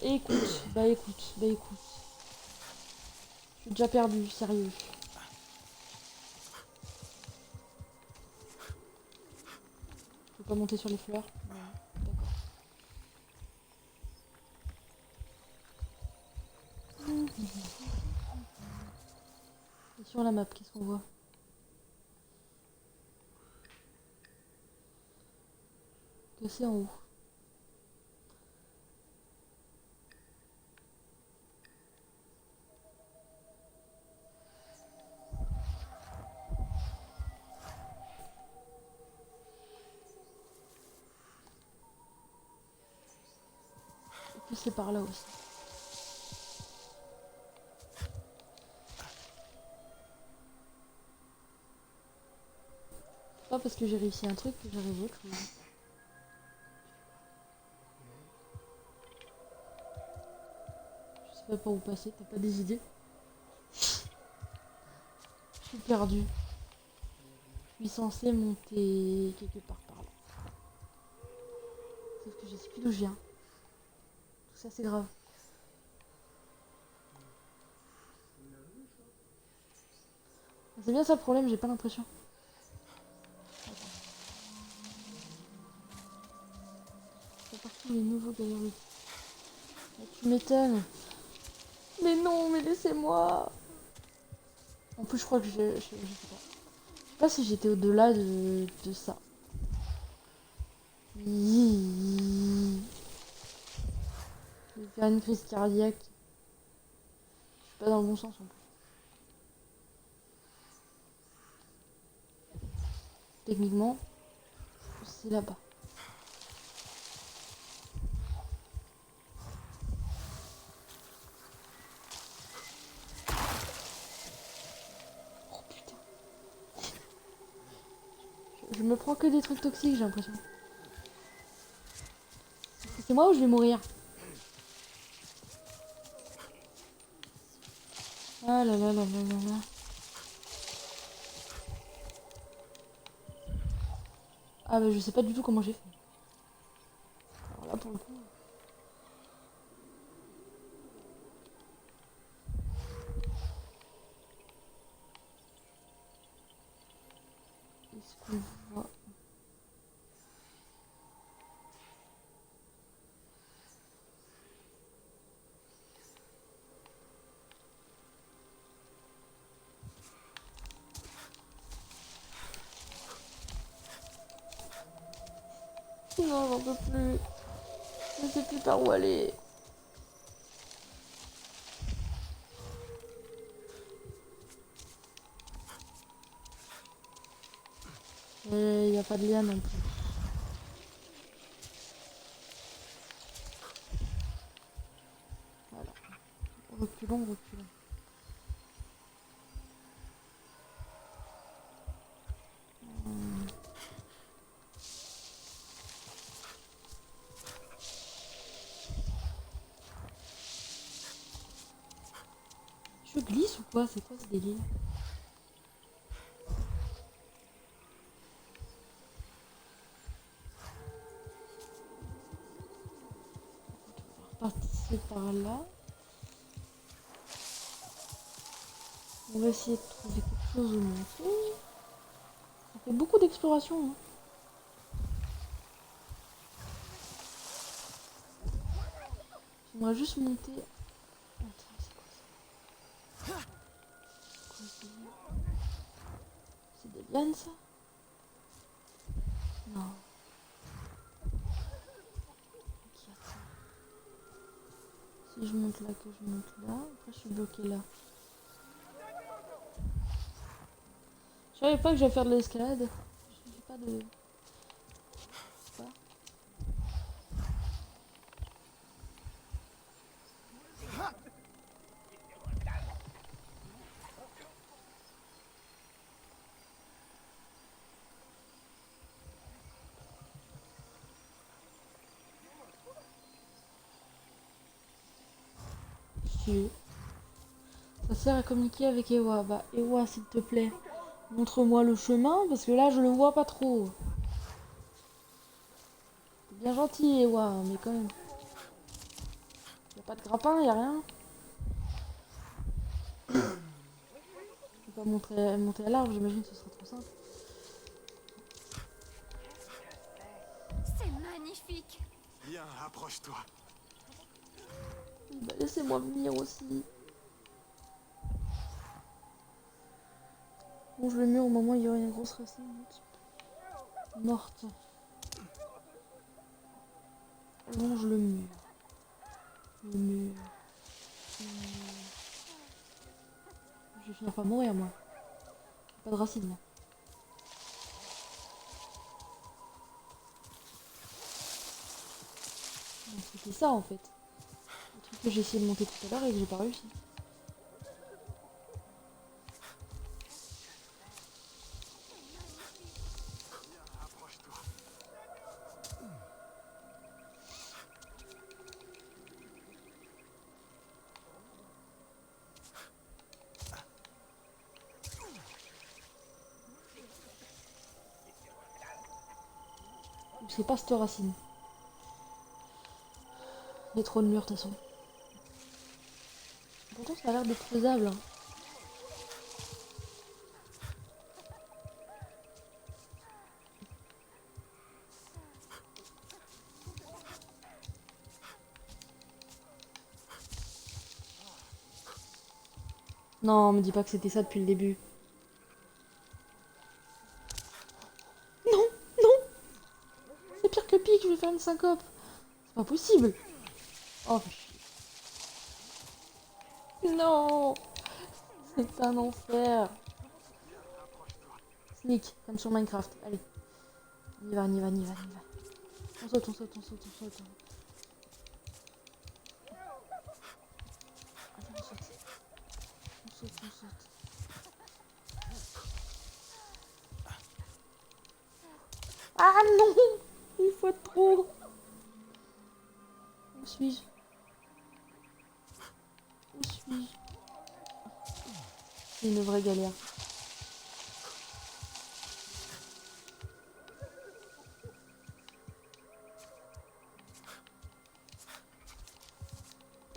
Écoute, bah écoute. Je suis déjà perdu, sérieux. Je peux pas monter sur les fleurs. Ouais, d'accord. Et sur la map, qu'est-ce qu'on voit? Que c'est en haut. Et puis c'est par là aussi. Pas parce que j'ai réussi un truc que j'arrive à autre chose. Je sais pas par où passer, t'as pas des idées? Je suis perdue. Je suis censée monter quelque part par là. Sauf que je sais plus d'où je viens. Tout ça c'est grave. C'est bien ça le problème, j'ai pas l'impression. C'est parti les nouveaux galeries. Ah, tu m'étonnes. Mais non, mais laissez-moi. En plus je crois que je sais pas. Je sais pas si j'étais au-delà de ça. Je vais faire une crise cardiaque. Je suis pas dans le bon sens en plus. Techniquement, c'est là-bas. Oh putain. Je me prends que des trucs toxiques, j'ai l'impression. C'est moi ou je vais mourir? Ah là là là là là là. Ah bah je sais pas du tout comment j'ai fait. Alors là pour le coup. Est-ce qu'on voit? Non, j'en peux plus. Je sais plus par où aller. Et il n'y a pas de lien non plus. Voilà. Reculons, reculons. Je glisse ou quoi? C'est quoi ce délire? On va repasser par là. On va essayer de trouver quelque chose au monter. On fait beaucoup d'exploration. Hein. J'aimerais juste monter. Attends, c'est quoi ça? C'est des lianes ça? Non. Ok, attends. Si je monte là, que je monte là, après je suis bloqué là. Je savais pas que j'allais faire de l'escalade. J'ai pas de... Pas. Si. Ça sert à communiquer avec Ewa. Bah Ewa, s'il te plaît, montre-moi le chemin parce que là je le vois pas trop. C'est bien gentil Ewa, mais quand même. Y a pas de grappin, y a rien. Je peux pas monter à l'arbre, j'imagine que ce serait trop simple. C'est magnifique. Viens, approche-toi. Bah, laissez-moi venir aussi. Longe le mur au moment où il y aurait une grosse racine morte. Longe le mur. Le mur. Je vais finir par mourir moi. Pas de racine moi. C'était ça en fait. Le truc que j'ai essayé de monter tout à l'heure et que j'ai pas réussi. C'est pas cette racine. Il y a trop de murs de toute façon. Pourtant ça a l'air d'être faisable. Hein. Non, me dis pas que c'était ça depuis le début. Non, non. C'est pire que pique, je vais faire une syncope. C'est pas possible. Oh, non. C'est un enfer. Sneak, comme sur Minecraft. Allez. On y va, on y va, on y va, on y va. On saute, on saute, on saute, on saute. Attends, on saute. On saute, on saute. Ah non! Il faut être trop. Où suis-je? Où suis-je? C'est une vraie galère.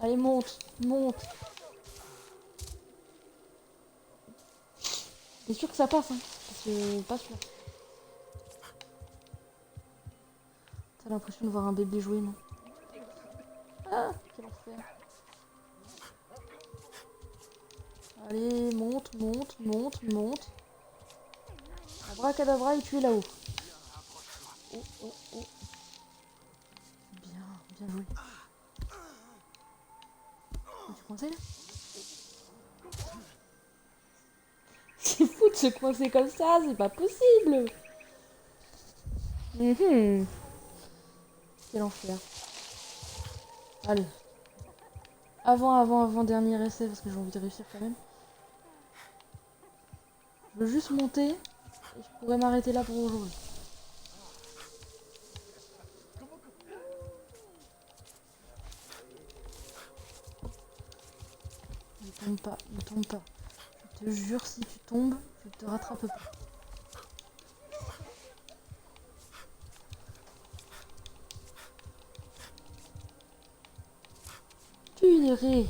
Allez, monte, monte. T'es sûr que ça passe, hein? Parce que passe là. T'as l'impression de voir un bébé jouer, non? Ah, quel enfer. Allez, monte, monte, monte, monte. Abracadabra et tu es là-haut. Oh, oh, oh. Bien joué. Tu coincé là? C'est fou de se coincer comme ça, c'est pas possible. Quel enfer. Allez. Avant, dernier essai, parce que j'ai envie de réussir quand même. Je veux juste monter, et je pourrais m'arrêter là pour aujourd'hui. Ne tombe pas, ne tombe pas. Je te jure, si tu tombes, je te rattrape pas. Purée.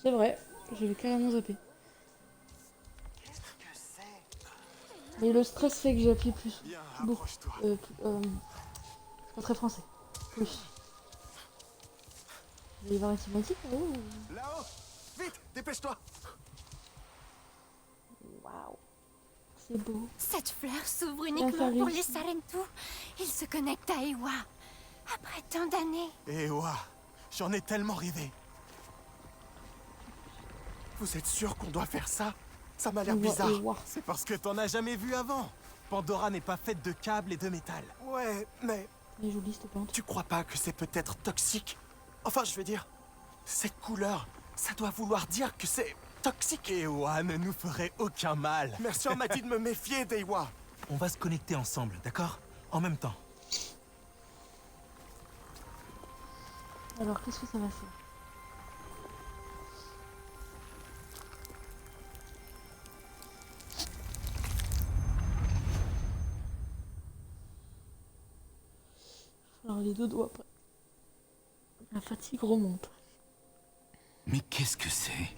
C'est vrai, j'ai carrément zappé. Mais le stress fait que j'appuie plus. Beaucoup. Pas très français. Plus. Vous allez voir une cinématique là-haut ou... Là-haut! Vite, dépêche-toi! Waouh. C'est beau. Cette fleur s'ouvre uniquement pour les Sarentu. Il se connecte à Eywa. Après tant d'années. Eywa, j'en ai tellement rêvé. Vous êtes sûr qu'on doit faire ça? Ça m'a l'air bizarre. C'est parce que t'en as jamais vu avant. Pandora n'est pas faite de câbles et de métal. Ouais, mais... Elle est jolie cette plante. Tu crois pas que c'est peut-être toxique? Enfin, je veux dire, cette couleur, ça doit vouloir dire que c'est toxique. Eywa ne nous ferait aucun mal. Merci, on m'a dit de me méfier d'Eywa. On va se connecter ensemble, d'accord? En même temps. Alors, qu'est-ce que ça va faire? Alors, les deux doigts après. La fatigue remonte. Mais qu'est-ce que c'est?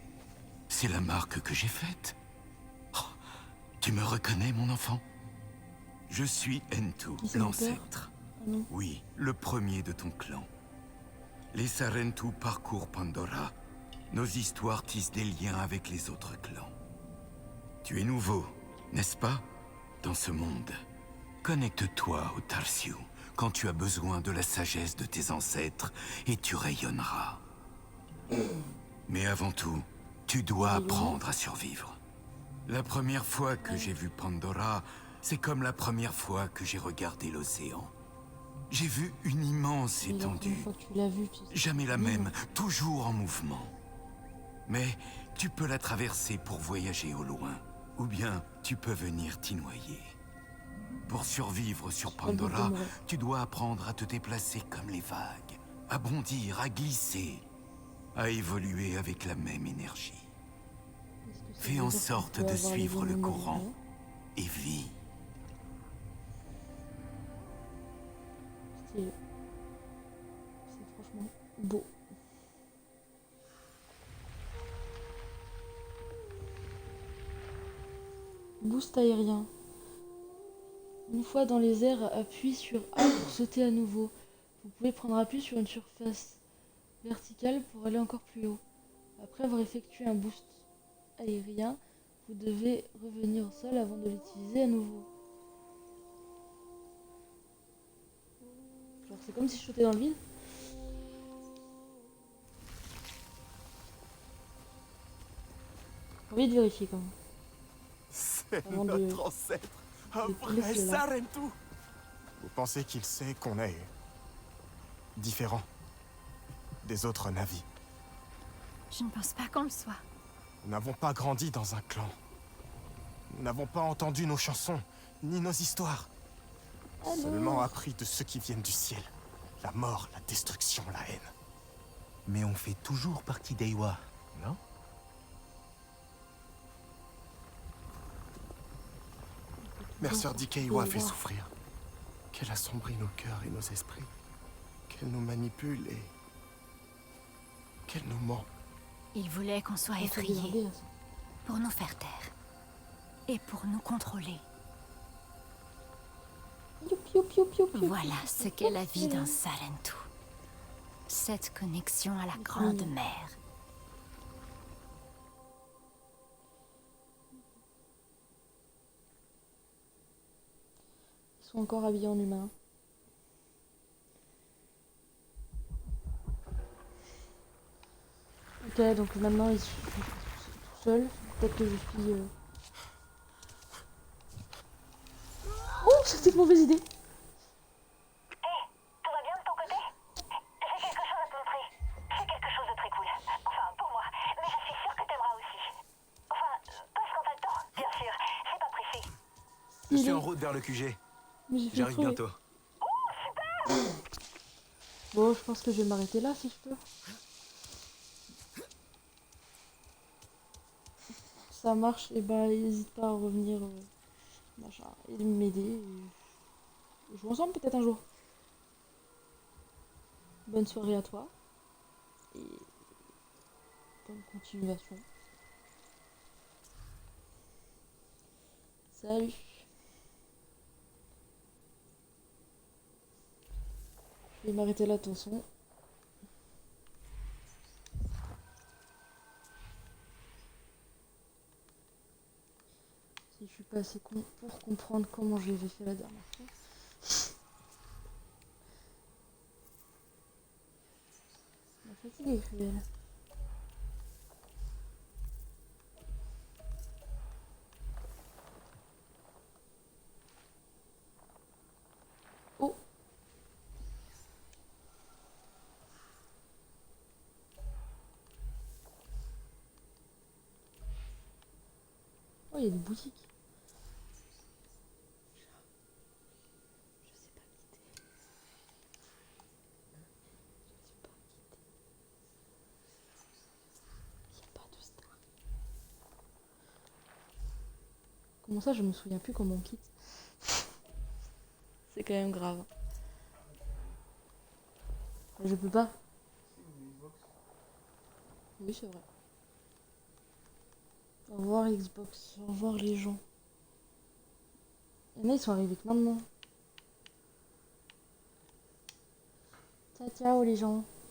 C'est la marque que j'ai faite. Oh, tu me reconnais, mon enfant? Je suis Entu, l'ancêtre. Oui, le premier de ton clan. Les Sarentu parcourent Pandora. Nos histoires tissent des liens avec les autres clans. Tu es nouveau, n'est-ce pas? Dans ce monde. Connecte-toi au Tarsiu quand tu as besoin de la sagesse de tes ancêtres et tu rayonneras. Mais avant tout, tu dois apprendre à survivre. La première fois que j'ai vu Pandora, c'est comme la première fois que j'ai regardé l'océan. J'ai vu une immense étendue. Jamais la même, toujours en mouvement. Mais tu peux la traverser pour voyager au loin. Ou bien tu peux venir t'y noyer. Pour survivre sur Pandora, tu dois apprendre à te déplacer comme les vagues, à bondir, à glisser, à évoluer avec la même énergie. Fais en sorte de suivre le courant et vis. C'est franchement beau. Boost aérien. Une fois dans les airs, appuyez sur A pour sauter à nouveau. Vous pouvez prendre appui sur une surface verticale pour aller encore plus haut. Après avoir effectué un boost aérien, vous devez revenir au sol avant de l'utiliser à nouveau. Genre c'est comme si je sautais dans le vide. J'ai envie de vérifier quand même. C'est notre ancêtre, un vrai Sarentu. Vous pensez qu'il sait qu'on est différent des autres Na'vi? Je ne pense pas qu'on le soit. Nous n'avons pas grandi dans un clan. Nous n'avons pas entendu nos chansons, ni nos histoires. Seulement appris de ceux qui viennent du ciel. La mort, la destruction, la haine. Mais on fait toujours partie d'Eywa, non? Mère Sœur dit qu'Eywa fait souffrir. Qu'elle assombrit nos cœurs et nos esprits. Qu'elle nous manipule et... qu'elle nous ment. Il voulait qu'on soit effrayés. Pour nous faire taire. Et pour nous contrôler. Voilà ce qu'est la vie d'un Sarentu. Cette connexion à la Grande Mère. sont encore habillés en humain. Ok, donc maintenant ils sont tout seuls. Peut-être que je suis... Oh, c'était une mauvaise idée. Tout va bien de ton côté? J'ai quelque chose à te montrer. C'est quelque chose de très cool. Enfin, pour moi. Mais je suis sûre que t'aimeras aussi. Enfin, parce qu'on a le temps, bien sûr. C'est pas pressé. Je suis en route vers le QG. J'arrive bientôt. Bon, je pense que je vais m'arrêter là si je peux. Ça marche, et bah n'hésite pas à revenir machin, et m'aider. Et jouer ensemble peut-être un jour. Bonne soirée à toi. Et bonne continuation. Salut. Je vais m'arrêter là de toute façon. Si je suis pas assez con pour comprendre comment je les ai fait la dernière fois. La fatigue est cruelle. Oh. Oh, il y a des boutiques. Comment ça, je me souviens plus comment on quitte. C'est quand même grave. Je peux pas. Oui, c'est vrai. Au revoir Xbox, au revoir les gens. Il y en a, ils sont arrivés que maintenant. Ciao, ciao les gens.